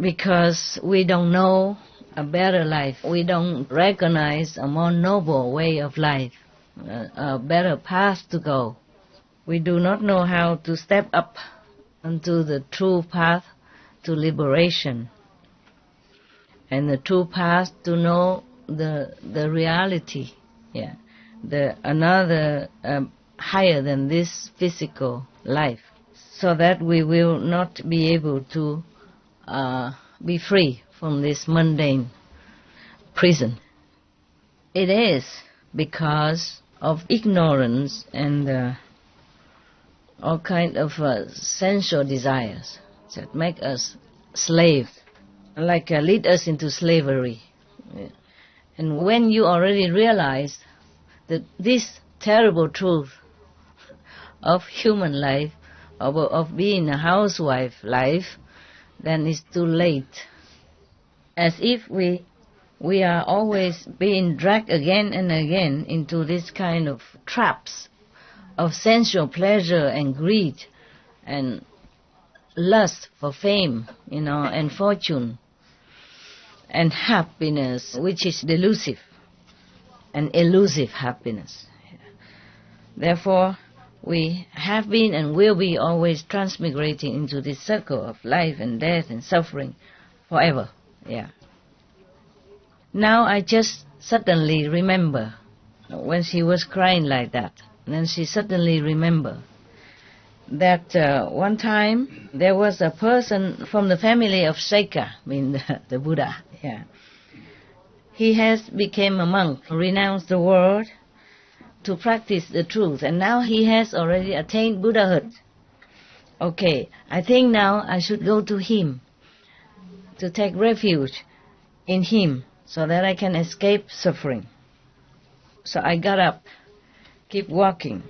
Because we don't know a better life, we don't recognize a more noble way of life, a better path to go. We do not know how to step up onto the true path to liberation, and the true path to know the reality, yeah, another higher than this physical life, so that we will not be able to be free from this mundane prison. It is because of ignorance and all kind of sensual desires that make us slaves, like lead us into slavery. Yeah. And when you already realize that this terrible truth of human life, of being a housewife life, then it's too late. As if we are always being dragged again and again into this kind of traps of sensual pleasure and greed and lust for fame, and fortune. and happiness which is delusive and elusive happiness. Therefore, we have been and will be always transmigrating into this circle of life and death and suffering forever. Yeah. Now I just suddenly remember when she was crying like that. And then she suddenly remembered that one time there was a person from the family of Saika, I mean the Buddha. Yeah. He has become a monk, renounced the world to practice the truth, and now he has already attained Buddhahood. Okay, I think now I should go to him to take refuge in him so that I can escape suffering. So I got up, keep walking,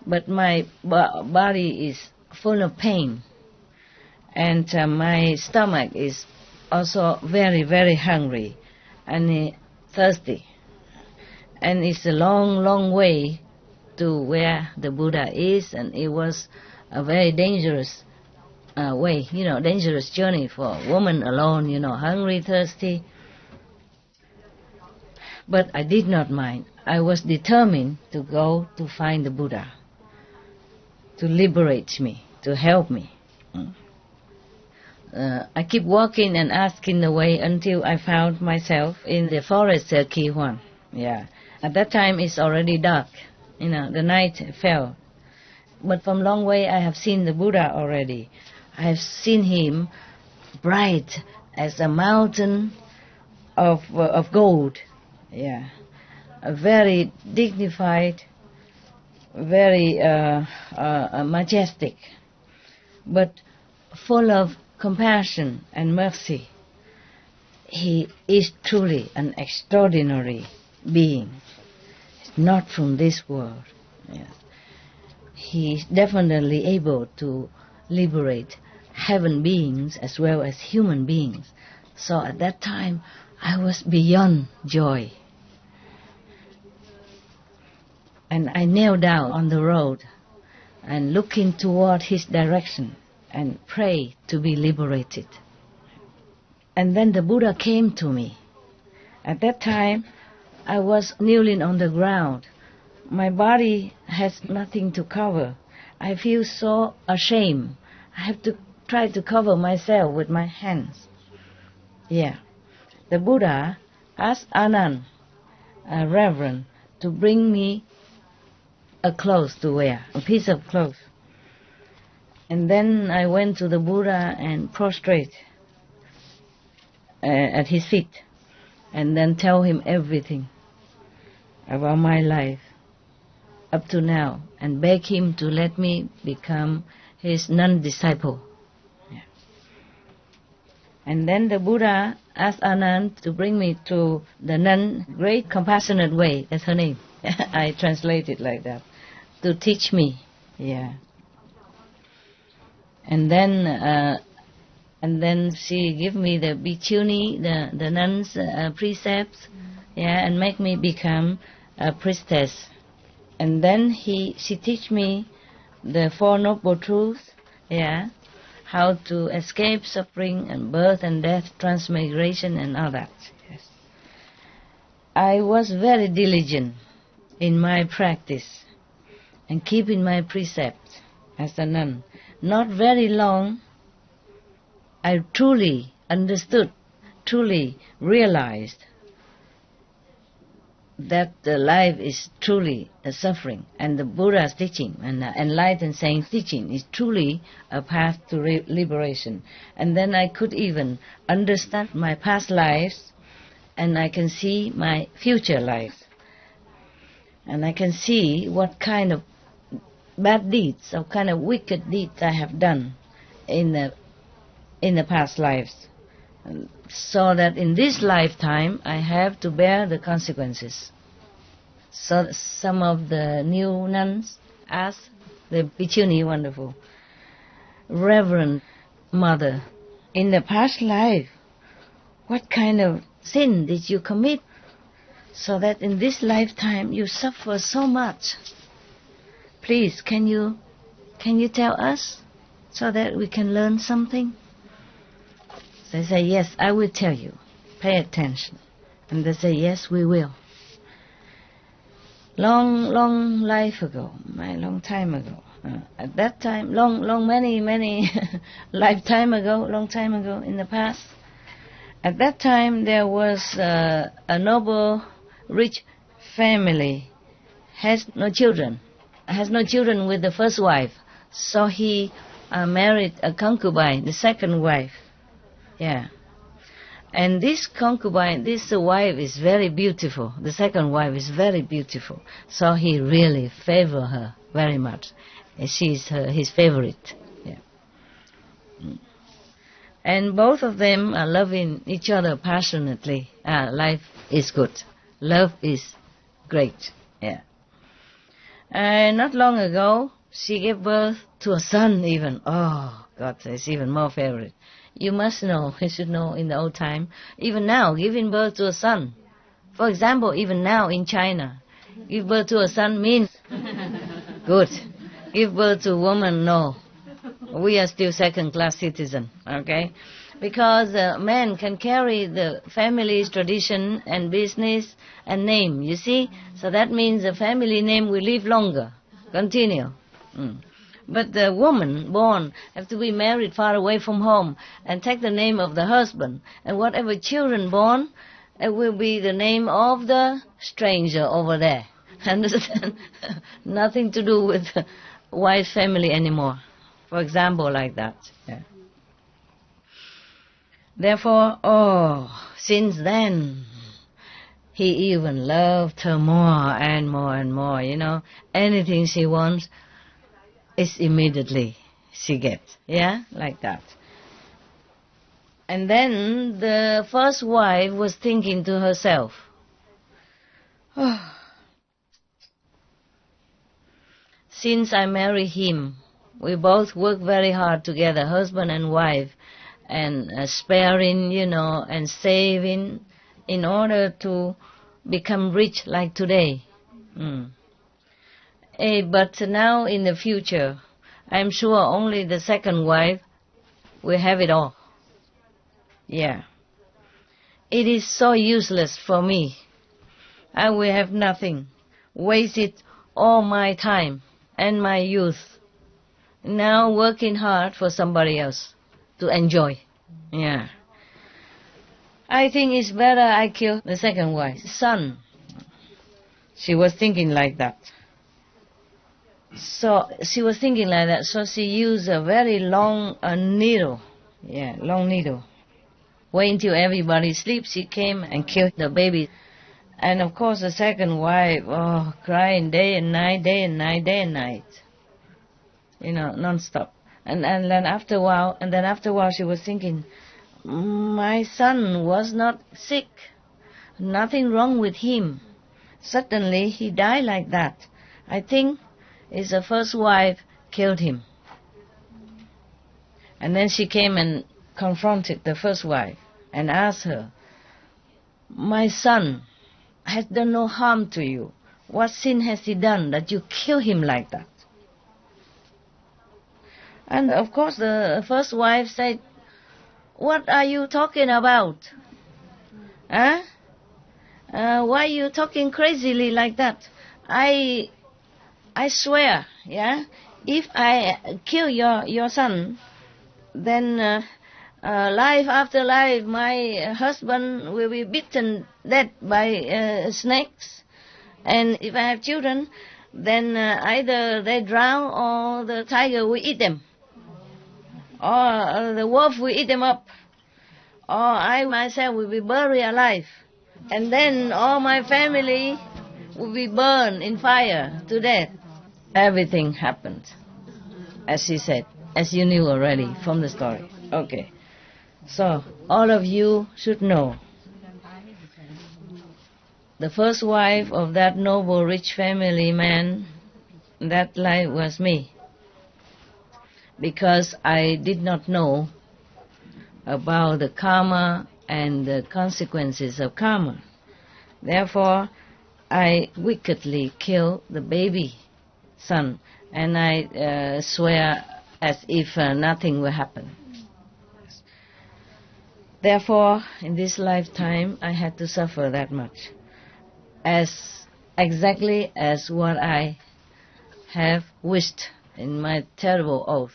but my body is full of pain, and my stomach is also very, very hungry and thirsty. And it's a long, long way to where the Buddha is, and it was a very dangerous way, dangerous journey for a woman alone, hungry, thirsty. But I did not mind. I was determined to go to find the Buddha, to liberate me, to help me. I keep walking and asking the way until I found myself in the forest KHEO. Yeah. At that time it's already dark. The night fell. But from long way I have seen the Buddha already. I have seen him bright as a mountain of gold. Yeah. A very dignified, very majestic, but full of compassion and mercy. He is truly an extraordinary being. He's not from this world. Yes. He is definitely able to liberate heaven beings as well as human beings. So at that time, I was beyond joy. And I knelt down on the road and looking toward his direction and prayed to be liberated. And then the Buddha came to me. At that time, I was kneeling on the ground. My body has nothing to cover. I feel so ashamed. I have to try to cover myself with my hands. Yeah. The Buddha asked Anand, a reverend, to bring me a clothes to wear, a piece of cloth. And then I went to the Buddha and prostrate at his feet, and then tell him everything about my life up to now, and beg him to let me become his non-disciple. Yeah. And then the Buddha asked Anand to bring me to the nun, Great Compassionate Way, that's her name. I translate it like that, to teach me. Yeah. And then she give me the bhikkhuni, the nun's precepts, yeah, and make me become a priestess. And then she teach me the Four Noble Truths, yeah, how to escape suffering and birth and death, transmigration and all that. Yes. I was very diligent in my practice and keeping my precepts as a nun. Not very long, I truly understood, truly realized that the life is truly a suffering, and the Buddha's teaching and the enlightened saint's teaching is truly a path to liberation. And then I could even understand my past lives, and I can see my future life. And I can see what kind of bad deeds, what kind of wicked deeds I have done in the past lives, so that in this lifetime I have to bear the consequences. So some of the new nuns asked the bhikkhuni, wonderful, Reverend Mother, in the past life, what kind of sin did you commit so that in this lifetime you suffer so much? Please, can you tell us so that we can learn something? So I say, yes, I will tell you. pay attention. And they say, yes, we will. Long life ago, long time ago. At that time, many lifetime ago, long time ago in the past. At that time, there was a noble, rich family, has no children with the first wife. So he married a concubine, the second wife. Yeah. And this concubine, this wife is very beautiful. The second wife is very beautiful. So he really favored her very much. She's his favorite. Yeah. And both of them are loving each other passionately. Life is good. Love is great. Yeah. Not long ago, she gave birth to a son even. Oh, God, it's even more favorite. You must know, you should know in the old time, even now, giving birth to a son. For example, even now in China, give birth to a son means good. Give birth to a woman, no. We are still second-class citizen, okay? Because men can carry the family's tradition and business and name, you see? So that means the family name will live longer, continue. But the woman born have to be married far away from home and take the name of the husband. And whatever children born, it will be the name of the stranger over there. Understand? Nothing to do with wife family anymore. For example, like that. Yeah. Therefore, since then, he even loved her more and more and more, you know. Anything she wants is immediately she gets. Yeah, like that. And then the first wife was thinking to herself, since I marry him, we both work very hard together, husband and wife, and sparing, you know, and saving in order to become rich like today. But now in the future, I'm sure only the second wife will have it all. Yeah. It is so useless for me. I will have nothing. Wasted all my time and my youth. Now working hard for somebody else to enjoy. Yeah. I think it's better I kill the second wife's son. She was thinking like that. So she was thinking like that. So she used a very long needle. Yeah, long needle. Wait until everybody sleeps. She came and killed the baby. And of course the second wife, crying day and night, day and night, day and night. You know, non-stop. And then after a while, she was thinking, my son was not sick. Nothing wrong with him. Suddenly he died like that. I think it's the first wife killed him. And then she came and confronted the first wife and asked her, my son has done no harm to you. What sin has he done that you kill him like that? And of course the first wife said, what are you talking about? Huh? Why are you talking crazily like that? I swear, yeah, if I kill your son, then life after life, my husband will be bitten dead by snakes. And if I have children, then either they drown or the tiger will eat them. Or the wolf will eat them up. Or I myself will be buried alive. And then all my family will be burned in fire to death. Everything happened, as she said, as you knew already from the story. Okay. So, all of you should know. The first wife of that noble rich family man, that life was me. Because I did not know about the karma and the consequences of karma. Therefore, I wickedly killed the baby son, and I swear as if nothing will happen. Therefore, in this lifetime, I had to suffer that much, as exactly as what I have wished in my terrible oath,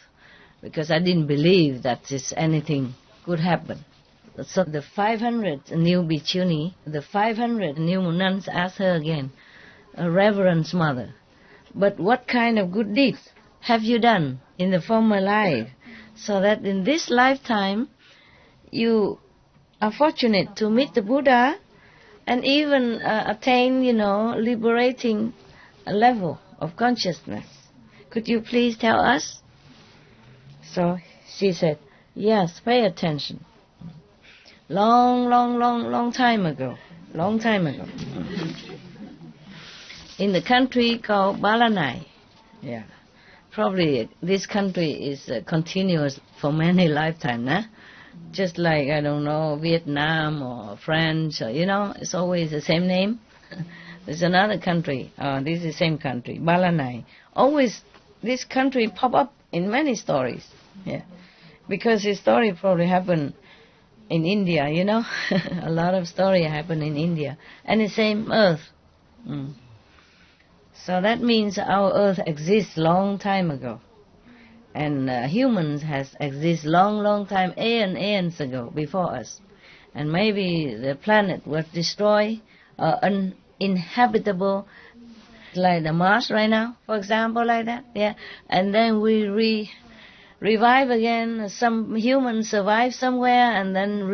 because I didn't believe that anything could happen. So the 500 new bhikkhuni, the 500 new nuns asked her again, Reverend Mother, but what kind of good deeds have you done in the former life, so that in this lifetime you are fortunate to meet the Buddha and even attain, liberating a level of consciousness? Could you please tell us? So she said, yes, pay attention. Long time ago, in the country called Balanai. Yeah. Probably this country is continuous for many lifetimes, eh? Just like, I don't know, Vietnam or French, or, it's always the same name. There's another country, this is the same country, Balanai. Always this country pop up in many stories, yeah. Because this story probably happened in India, a lot of story happen in India, and the same earth. So that means our earth exists long time ago, and humans has exist long time, aeons ago, before us, and maybe the planet was destroyed, uninhabitable, like the Mars right now, for example, like that, yeah, and then we revive again. Some humans survive somewhere and then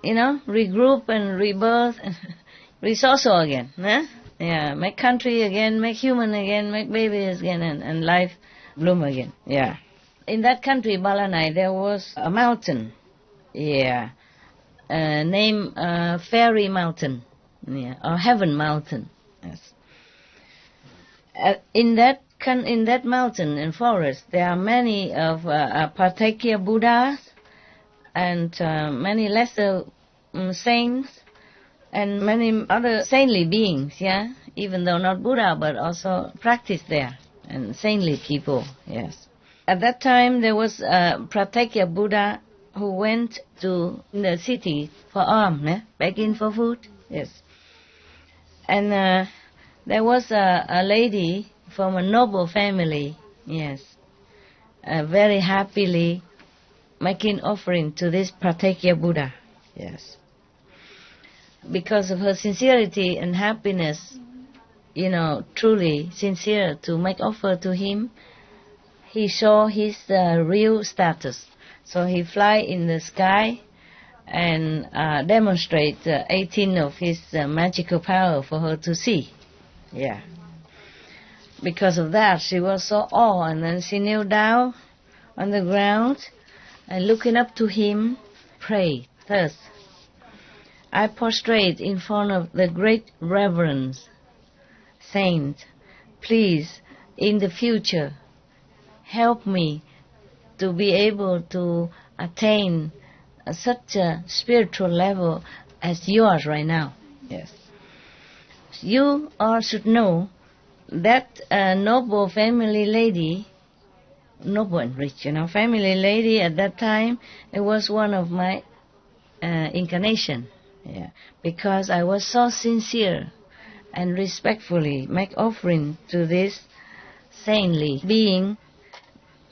regroup and rebirth, resource again, eh? Yeah, make country again, make human again, make babies again, and life bloom again. Yeah. In that country, Balanai, there was a mountain, yeah, named Fairy Mountain, yeah, or Heaven Mountain. Yes. In that mountain and forest, there are many of Patakya Buddhas and many lesser saints and many other saintly beings, yeah, even though not Buddha, but also practice there, and saintly people, yes. At that time, there was a Pratyekya Buddha who went to the city for alms, begging for food, yes. And there was a lady from a noble family, yes, very happily making offering to this Pratyekya Buddha, yes. Because of her sincerity and happiness, truly sincere to make offer to him, he saw his real status. So he fly in the sky and demonstrate 18 of his magical power for her to see. Yeah. Because of that, she was so awed, and then she knelt down on the ground and looking up to him, prayed thus, I prostrate in front of the great reverence. Saint, please, in the future, help me to be able to attain such a spiritual level as yours right now. Yes. You all should know that noble family lady, noble and rich, family lady at that time, it was one of my incarnation. Yeah, because I was so sincere and respectfully make offering to this saintly being,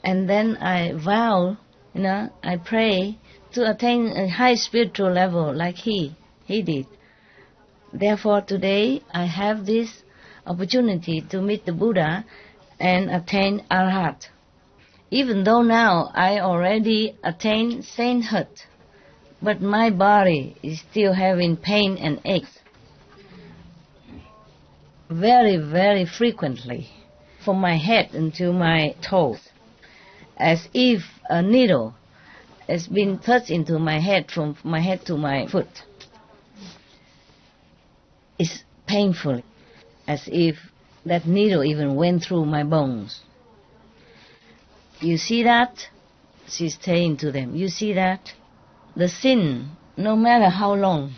and then I vow, I pray to attain a high spiritual level like he did. Therefore today I have this opportunity to meet the Buddha and attain Arhat. Even though now I already attained sainthood, but my body is still having pain and aches very, very frequently from my head until my toes, as if a needle has been thrust into my head from my head to my foot. It's painful, as if that needle even went through my bones. You see that? She's saying to them, you see that? The sin, no matter how long,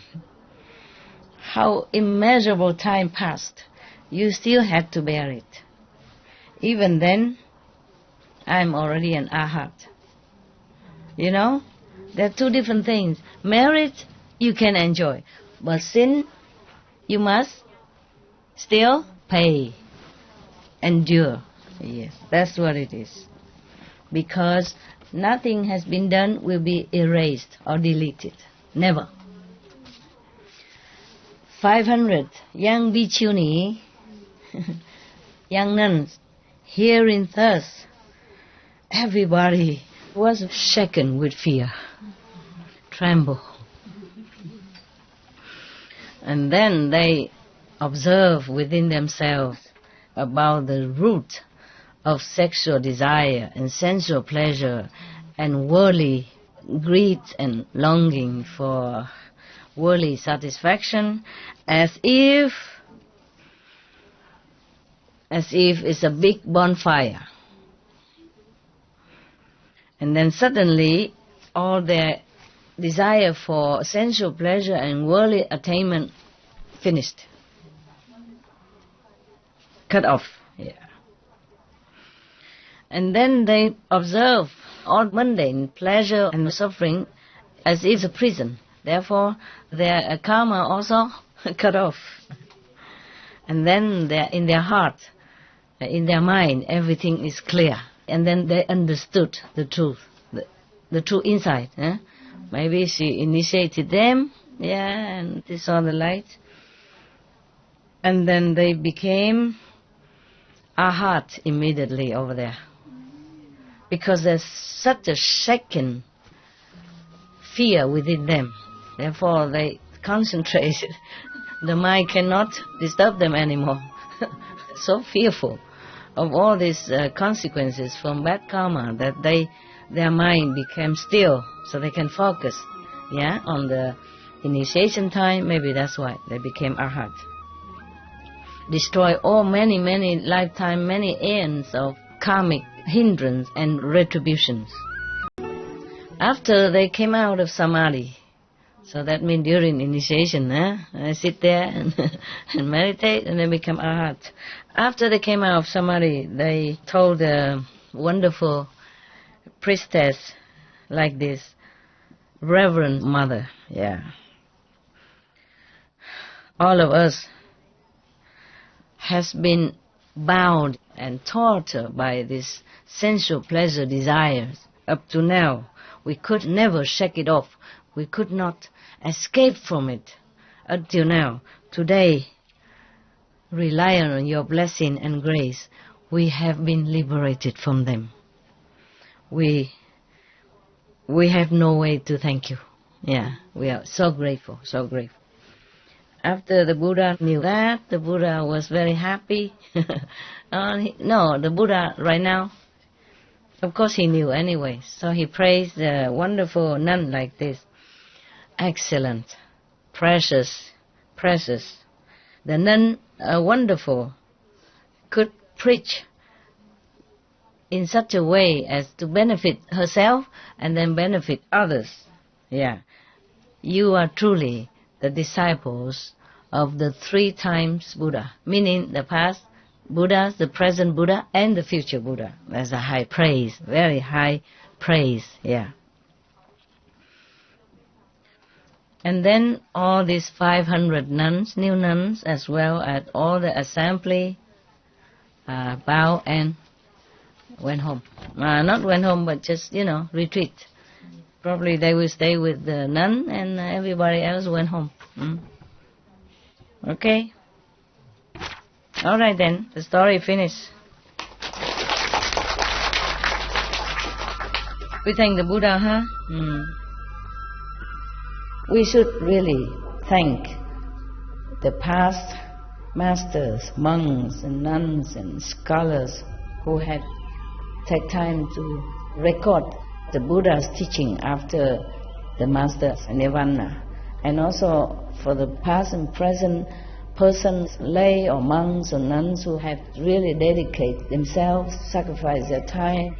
how immeasurable time passed, you still had to bear it. Even then, I'm already an Arhat. They're two different things. Merit, you can enjoy. But sin, you must still pay, endure. Yes, that's what it is. Because nothing has been done will be erased or deleted. Never. 500 young bhikkhuni, young nuns, hearing thus, everybody was shaken with fear, tremble. And then they observe within themselves about the root of sexual desire and sensual pleasure and worldly greed and longing for worldly satisfaction, as if it's a big bonfire. And then suddenly all their desire for sensual pleasure and worldly attainment finished. Cut off. Yeah. And then they observe all mundane pleasure and suffering as if a prison. Therefore, their karma also cut off. And then in their heart, in their mind, everything is clear. And then they understood the truth, the true insight. Maybe she initiated them, and they saw the light. And then they became arhat immediately over there. Because there's such a shaken fear within them. Therefore, they concentrated. The mind cannot disturb them anymore. So fearful of all these consequences from bad karma that their mind became still, so they can focus, on the initiation time. Maybe that's why they became arhat. Destroy all many lifetime, many aeons of karmic hindrance and retributions. After they came out of samadhi, so that means during initiation, I sit there and meditate, and then become arhat. After they came out of samadhi, they told the wonderful priestess like this, Reverend Mother, all of us has been bound and tortured by this sensual pleasure desires. Up to now, we could never shake it off. We could not escape from it until now. Today, relying on your blessing and grace, we have been liberated from them. We have no way to thank you. We are so grateful, so grateful. After the Buddha knew that, the Buddha was very happy. The Buddha right now, of course he knew anyway, so he praised the wonderful nun like this. Excellent, precious. The nun, wonderful, could preach in such a way as to benefit herself and then benefit others. You are truly the disciples of the 3 times Buddha, meaning the past Buddha, the present Buddha, and the future Buddha. That's a high praise, very high praise, And then all these 500 nuns, new nuns, as well as all the assembly, bowed and went home. Not went home, but just, retreat. Probably they will stay with the nun, and everybody else went home. Okay? All right then, the story finished. We thank the Buddha, We should really thank the past masters, monks and nuns and scholars who had take time to record the Buddha's teaching after the master's nirvana, and also for the past and present persons, lay or monks or nuns who have really dedicated themselves, sacrificed their time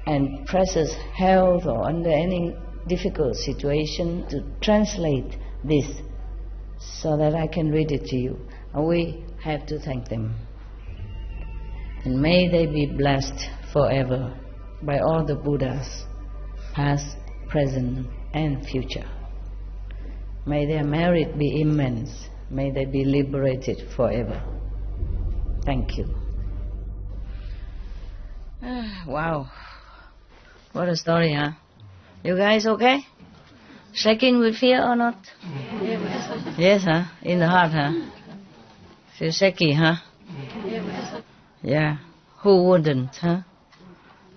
and precious health or under any difficult situation to translate this so that I can read it to you. And we have to thank them. And may they be blessed forever by all the Buddhas, past, present and future. May their merit be immense. May they be liberated forever. Thank you. Wow. What a story, huh? You guys okay? Shaking with fear or not? Yes, huh? In the heart, huh? Feel shaky, huh? Yeah. Who wouldn't, huh?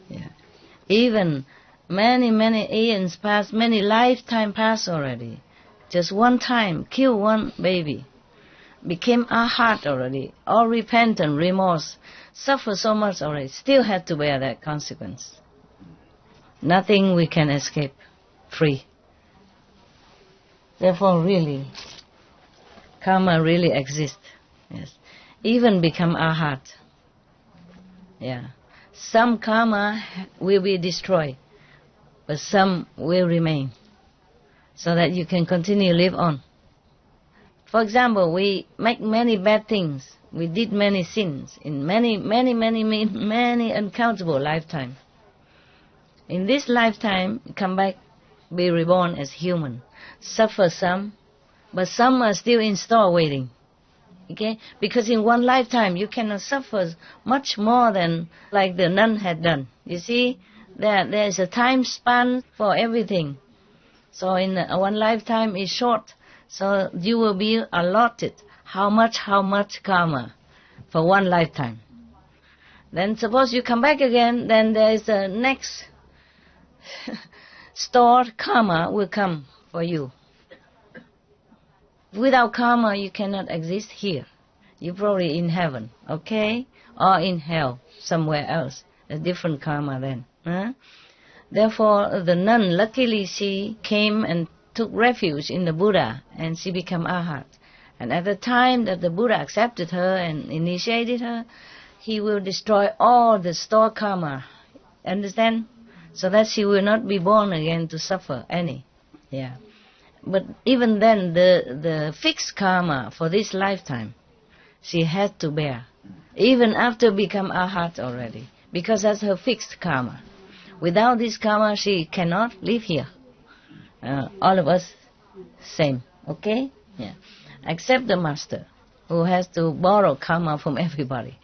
Yeah. Even many eons passed, many lifetime passed already. Just one time, kill one baby. Became a heart already. All repentant, remorse. Suffer so much already. Still had to bear that consequence. Nothing we can escape. Free. Therefore, really, karma really exists. Yes. Even become a heart. Yeah. Some karma will be destroyed, but some will remain, so that you can continue to live on. For example, we make many bad things. We did many sins in many uncountable lifetimes. In this lifetime, come back, be reborn as human. Suffer some, but some are still in store waiting. Okay? Because in one lifetime, you cannot suffer much more than like the nun had done. You see, there is a time span for everything. So in one lifetime is short. So you will be allotted how much karma for one lifetime. Then suppose you come back again, then there is a next stored karma will come for you. Without karma, you cannot exist here. You're probably in heaven, okay? Or in hell, somewhere else. A different karma then. Huh? Therefore, the nun, luckily she came and took refuge in the Buddha, and she became arhat. And at the time that the Buddha accepted her and initiated her, he will destroy all the stored karma. Understand? So that she will not be born again to suffer any. Yeah. But even then, the fixed karma for this lifetime, she had to bear, even after become arhat already, because that's her fixed karma. Without this karma, she cannot live here. All of us, same, okay? Yeah. Except the master, who has to borrow karma from everybody.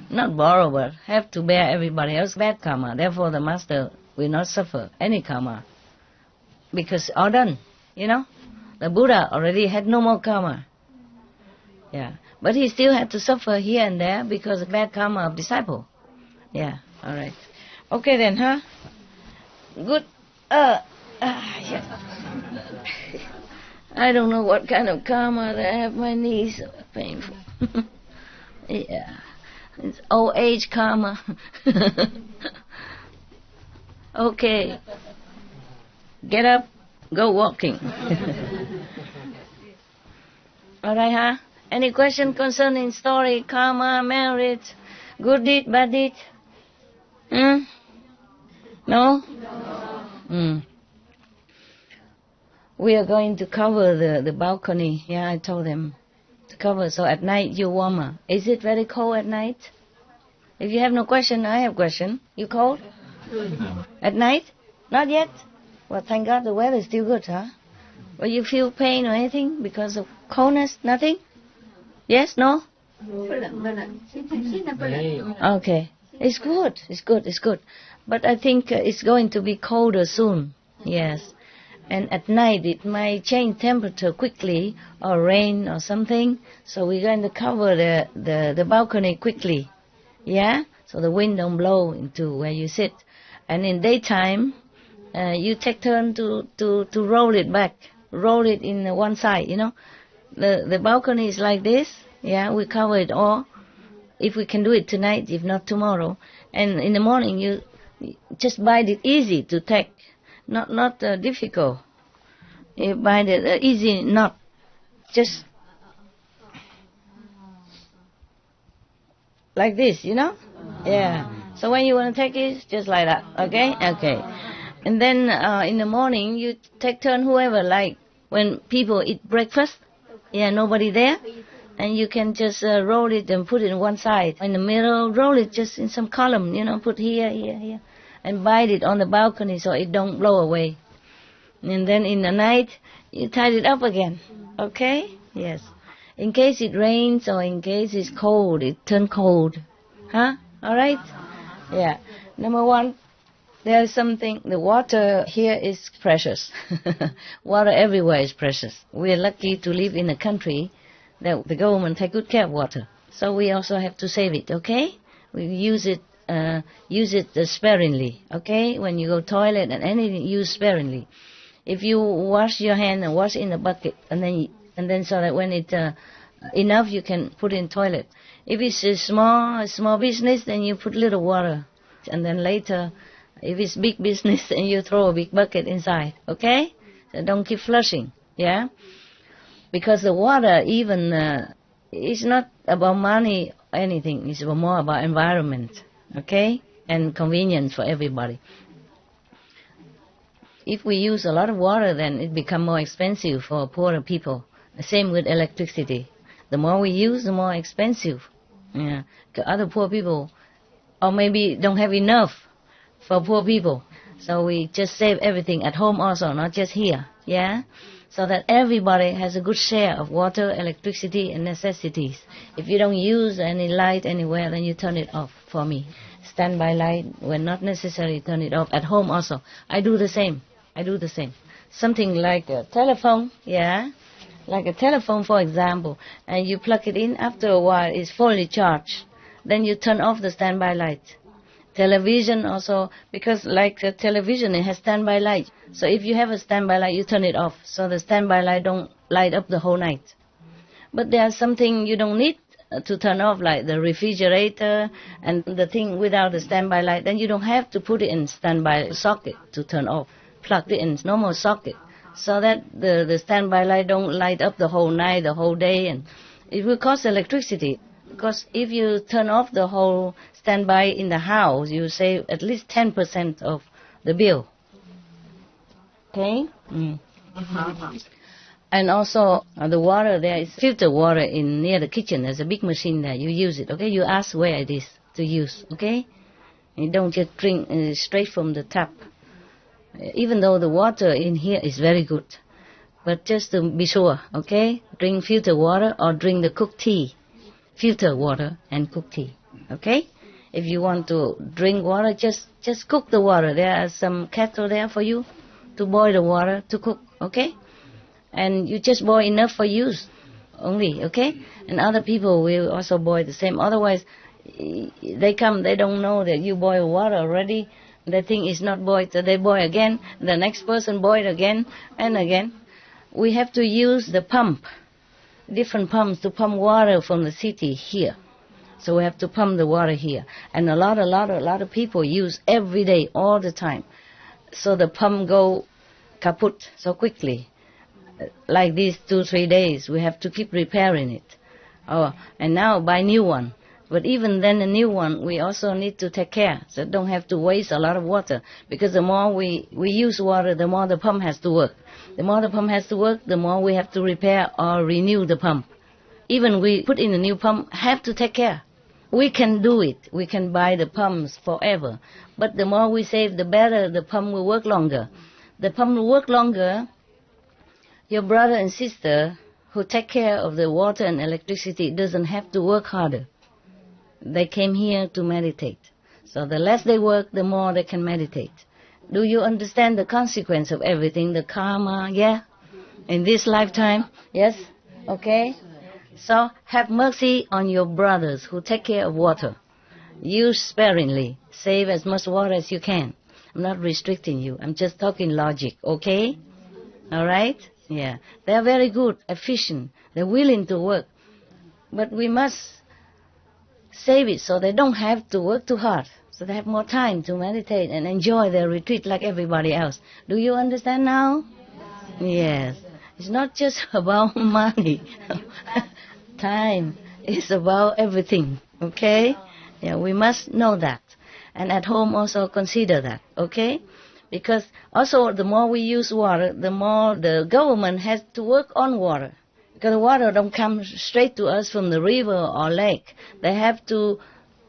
Not borrow, but have to bear everybody else's bad karma. Therefore, the master will not suffer any karma. Because all done, you know. The Buddha already had no more karma. Yeah. But he still had to suffer here and there because of bad karma of disciple. Yeah, all right. Okay then, huh? Good. Yeah. I don't know what kind of karma that I have. My knees are painful. Yeah. It's old age karma. Okay. Get up, go walking. All right, huh? Any question concerning story, karma, merit, good deed, bad deed? No? No. We are going to cover the balcony. Yeah, I told them to cover, so at night you're warmer. Is it very cold at night? If you have no question, I have question. You cold? At night? Not yet? Well, thank God the weather is still good, huh? Will you feel pain or anything because of coldness? Nothing? Yes? No? Okay. It's good. It's good. It's good. But I think it's going to be colder soon. Yes. And at night it might change temperature quickly or rain or something. So we're going to cover the balcony quickly. Yeah? So the wind don't blow into where you sit. And in daytime, you take turn to roll it back. Roll it in one side, you know. The balcony is like this. Yeah, we cover it all. If we can do it tonight, if not tomorrow. And in the morning, you just bind it easy to take. Not difficult. You bind it easy, not just like this, you know? Yeah. So when you want to take it, just like that. Okay? Okay. And then in the morning, you take turn whoever, like when people eat breakfast, yeah, nobody there, and you can just roll it and put it in one side. In the middle, roll it just in some column, you know, put here. and bind it on the balcony so it don't blow away. And then in the night, you tie it up again. Okay? Yes. In case it rains or in case it's cold, it turn cold. Huh? All right? Yeah. Number one, there is something, the water here is precious. Water everywhere is precious. We are lucky to live in a country that the government take good care of water. So we also have to save it, okay? We use it sparingly, okay? When you go toilet and anything, use sparingly. If you wash your hand and wash in a bucket, and then so that when it enough, you can put in toilet. If it's a small business, then you put little water, and then later, if it's big business, then you throw a big bucket inside, okay? So don't keep flushing, yeah? Because the water even is not about money or anything. It's more about environment, okay? And convenience for everybody. If we use a lot of water, then it becomes more expensive for poorer people. The same with electricity. The more we use, the more expensive. Yeah. Other poor people, or maybe don't have enough for poor people. So we just save everything at home also, not just here. Yeah? So that everybody has a good share of water, electricity, and necessities. If you don't use any light anywhere, then you turn it off for me. Standby light, when not necessary, turn it off. At home also. I do the same. Something like a telephone, yeah? Like a telephone, for example, and you plug it in, after a while it's fully charged. Then you turn off the standby light. Television also, because like the television, it has standby light. So if you have a standby light, you turn it off, so the standby light don't light up the whole night. But there's something you don't need to turn off, like the refrigerator and the thing without the standby light. Then you don't have to put it in standby socket to turn off. Plug it in normal socket, so that the standby light don't light up the whole night, the whole day, and it will cost electricity. Because if you turn off the whole standby in the house, you save at least 10% of the bill. Okay? Mm. And also, the water, there is filter water in near the kitchen. There's a big machine there. You use it, okay? You ask where it is to use, okay? You don't just drink straight from the tap. Even though the water in here is very good. But just to be sure, okay? Drink filter water or drink the cooked tea. Filter water and cooked tea, okay? If you want to drink water, just cook the water. There are some kettle there for you to boil the water to cook, okay? And you just boil enough for use only, okay? And other people will also boil the same. Otherwise, they come, they don't know that you boil water already. They think it's not boiled, so they boil again. The next person boil again and again. We have to use the pump, different pumps to pump water from the city here. So we have to pump the water here. And a lot of people use every day, all the time. So the pump go kaput so quickly. Like these 2-3 days, we have to keep repairing it. Oh, and now buy new one. But even then, a new one, we also need to take care, so don't have to waste a lot of water. Because the more we use water, the more the pump has to work. The more the pump has to work, the more we have to repair or renew the pump. Even we put in a new pump, have to take care. We can do it. We can buy the pumps forever. But the more we save, the better the pump will work longer. The pump will work longer. Your brother and sister who take care of the water and electricity doesn't have to work harder. They came here to meditate. So the less they work, the more they can meditate. Do you understand the consequence of everything, the karma, yeah? In this lifetime, yes? Okay? So have mercy on your brothers who take care of water. Use sparingly. Save as much water as you can. I'm not restricting you. I'm just talking logic, okay? All right? Yeah. They're very good, efficient. They're willing to work. But we must save it so they don't have to work too hard. So they have more time to meditate and enjoy their retreat like everybody else. Do you understand now? Yes. It's not just about money. Time is about everything, okay? Yeah, we must know that. And at home also consider that, okay? Because also the more we use water, the more the government has to work on water. Because the water don't come straight to us from the river or lake. They have to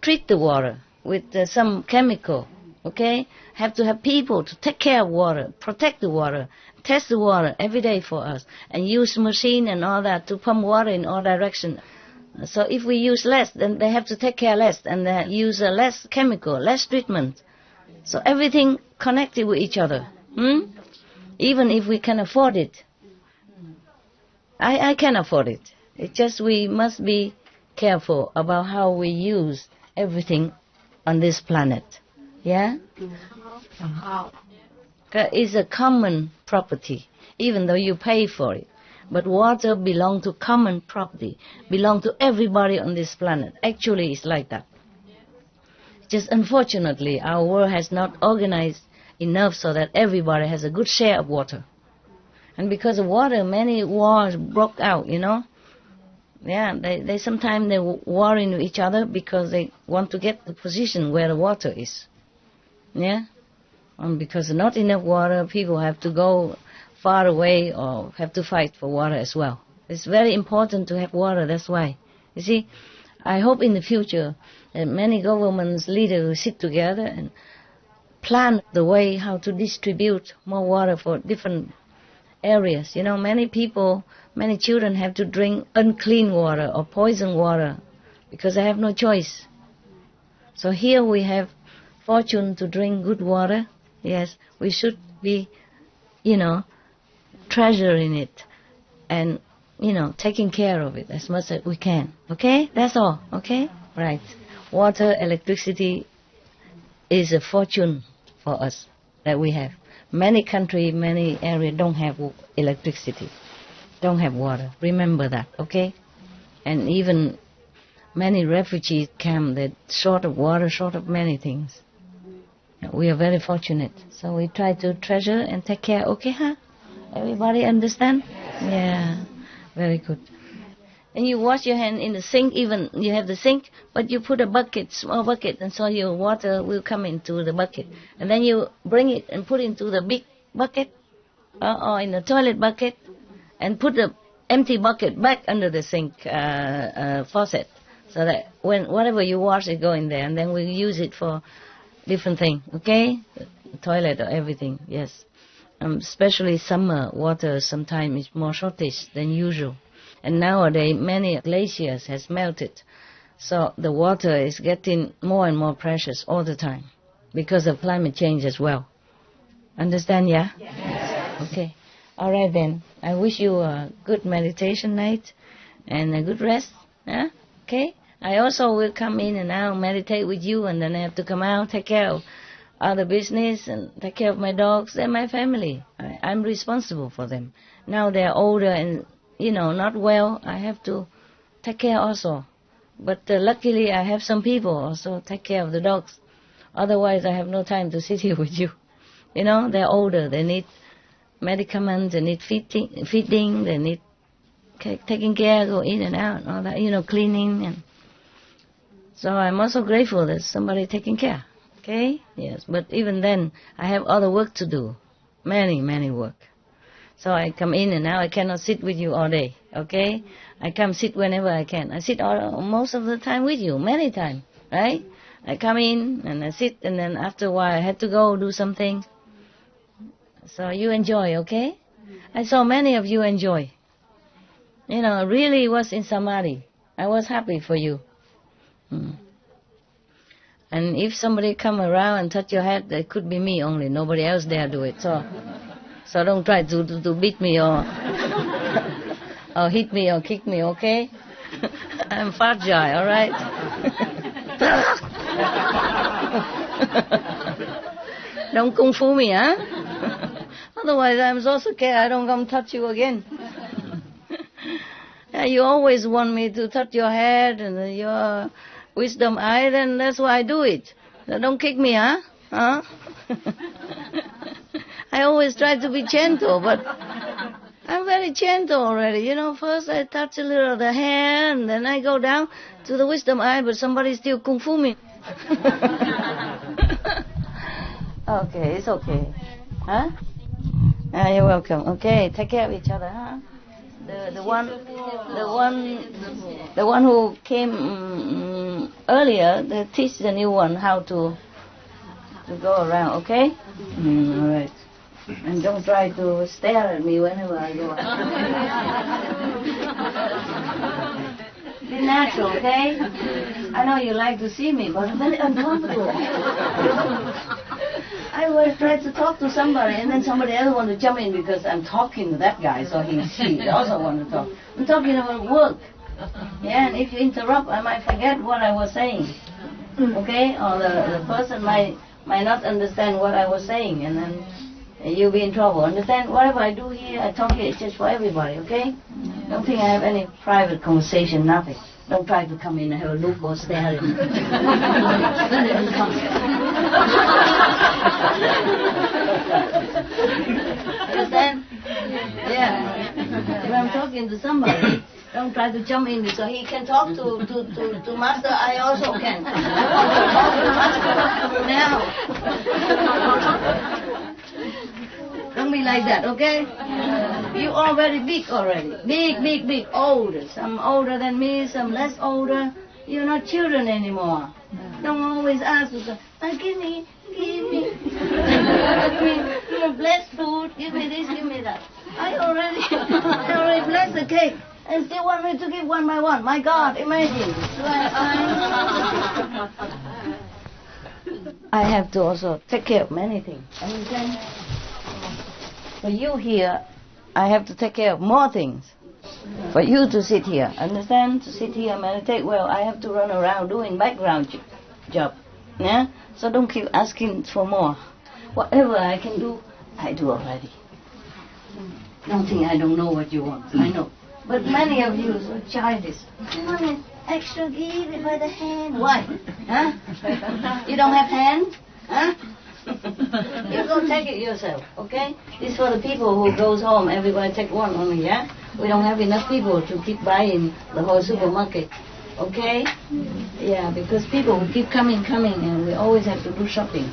treat the water with some chemical, Okay? Have to have people to take care of water, protect the water, test the water every day for us, and use machine and all that to pump water in all directions. So if we use less, then they have to take care less, and they use less chemical, less treatment. So everything connected with each other. Even if we can afford it. I can afford it. It's just we must be careful about how we use everything on this planet. Yeah? It's a common property, even though you pay for it. But water belongs to common property, belongs to everybody on this planet. Actually, it's like that. Just unfortunately, our world has not organized enough so that everybody has a good share of water. And because of water, many wars broke out, you know. Yeah, they sometimes they warring with each other because they want to get the position where the water is. Yeah? And because not enough water, people have to go far away or have to fight for water as well. It's very important to have water, that's why. You see, I hope in the future that many governments, leaders will sit together and plan the way how to distribute more water for different areas. You know, many people, many children have to drink unclean water or poison water because they have no choice. So here we have fortune to drink good water. Yes, we should be, treasuring it and, taking care of it as much as we can. Okay? That's all. Okay? Right. Water, electricity is a fortune for us that we have. Many countries, many areas don't have electricity, don't have water. Remember that, okay? And even many refugee camps, they're short of water, short of many things. We are very fortunate. So we try to treasure and take care, okay, huh? Everybody understand? Yeah, very good. And you wash your hand in the sink, even you have the sink, but you put a bucket, small bucket, and so your water will come into the bucket. And then you bring it and put it into the big bucket, or in the toilet bucket, and put the empty bucket back under the sink faucet, so that whatever you wash, it go in there, and then we use it for different things, okay? Toilet or everything, yes. Especially summer, water sometimes is more shortage than usual. And nowadays, many glaciers has melted, so the water is getting more and more precious all the time because of climate change as well. Understand, yeah? Yes. Okay. All right then. I wish you a good meditation night and a good rest. Yeah? Okay? I also will come in and I'll meditate with you, and then I have to come out, take care of other business and take care of my dogs and my family. I'm responsible for them. Now they're older and not well, I have to take care also. But luckily I have some people also take care of the dogs. Otherwise I have no time to sit here with you. They're older, they need medicaments, they need feeding, they need taking care, go in and out, all that, cleaning. And so I'm also grateful that somebody taking care. Okay? Yes, but even then I have other work to do. Many work. So I come in and now I cannot sit with you all day, okay? I come sit whenever I can. I sit most of the time with you, many times, right? I come in and I sit, and then after a while I had to go do something. So you enjoy, okay? I saw many of you enjoy. Really was in Samadhi. I was happy for you. And if somebody come around and touch your head, it could be me only. Nobody else dare do it. So don't try to beat me or or hit me or kick me, okay? I'm fragile, all right? Don't kung fu me, huh? Otherwise I'm so scared I don't come touch you again. Yeah, you always want me to touch your head and your wisdom eye, then that's why I do it. So don't kick me, huh? Huh? I always try to be gentle, but I'm very gentle already. First I touch a little of the hair, and then I go down to the wisdom eye, but somebody still kung fu me. Okay, it's okay. Huh? You're welcome. Okay, take care of each other, huh? The one who came earlier, they teach the new one how to to go around, okay? All right. And don't try to stare at me whenever I go out. Be natural, okay? I know you like to see me, but I'm very uncomfortable. I always try to talk to somebody, and then somebody else want to jump in because I'm talking to that guy, so he also want to talk. I'm talking about work. Yeah, and if you interrupt, I might forget what I was saying. Okay? Or the person might not understand what I was saying, and then you'll be in trouble. Understand? Whatever I do here, I talk here, it's just for everybody, okay? Don't think I have any private conversation, nothing. Don't try to come in and have a look or stare at me. Very uncomfortable. Understand? Yeah. If I'm talking to somebody, don't try to jump in because he can talk to Master. I also can. I want to talk to Master now. Don't be like that, okay? You are very big already. Big, older. Some older than me, some less older. You're not children anymore. Don't always ask to say, give me. Give me blessed food, give me this, give me that. I already blessed the cake. And still want me to give one by one. My God, imagine. I have to also take care of many things. Understand? For you here, I have to take care of more things. For you to sit here, understand? To sit here and meditate, well, I have to run around doing background job. Yeah? So don't keep asking for more. Whatever I can do, I do already. Don't think I don't know what you want. I know. But many of you are so childish. You want an extra give it by the hand. Why? Huh? You don't have hands? Huh? You go take it yourself, okay? This is for the people who goes home. Everybody take one only, yeah? We don't have enough people to keep buying the whole supermarket, okay? Yeah, because people will keep coming, and we always have to do shopping.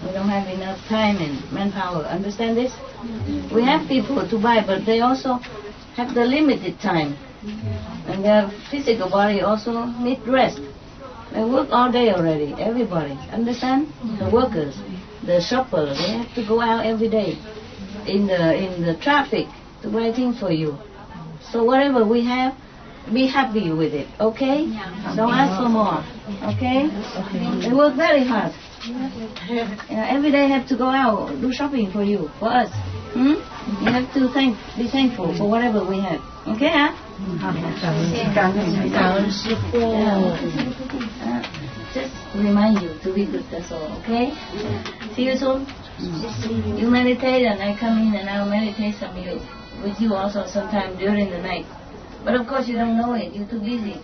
We don't have enough time and manpower. Understand this? We have people to buy, but they also have the limited time. And their physical body also need rest. They work all day already, everybody. Understand? The workers, the shoppers, they have to go out every day in the traffic to buy things for you. So whatever we have, be happy with it, okay? Don't ask for more, okay? They work very hard. Every day have to go out, do shopping for you, for us. You have to be thankful for whatever we have. Okay, huh? Just remind you to be good, that's all, okay? See you soon. You meditate and I come in and I'll meditate with you also sometime during the night. But of course you don't know it, you're too busy.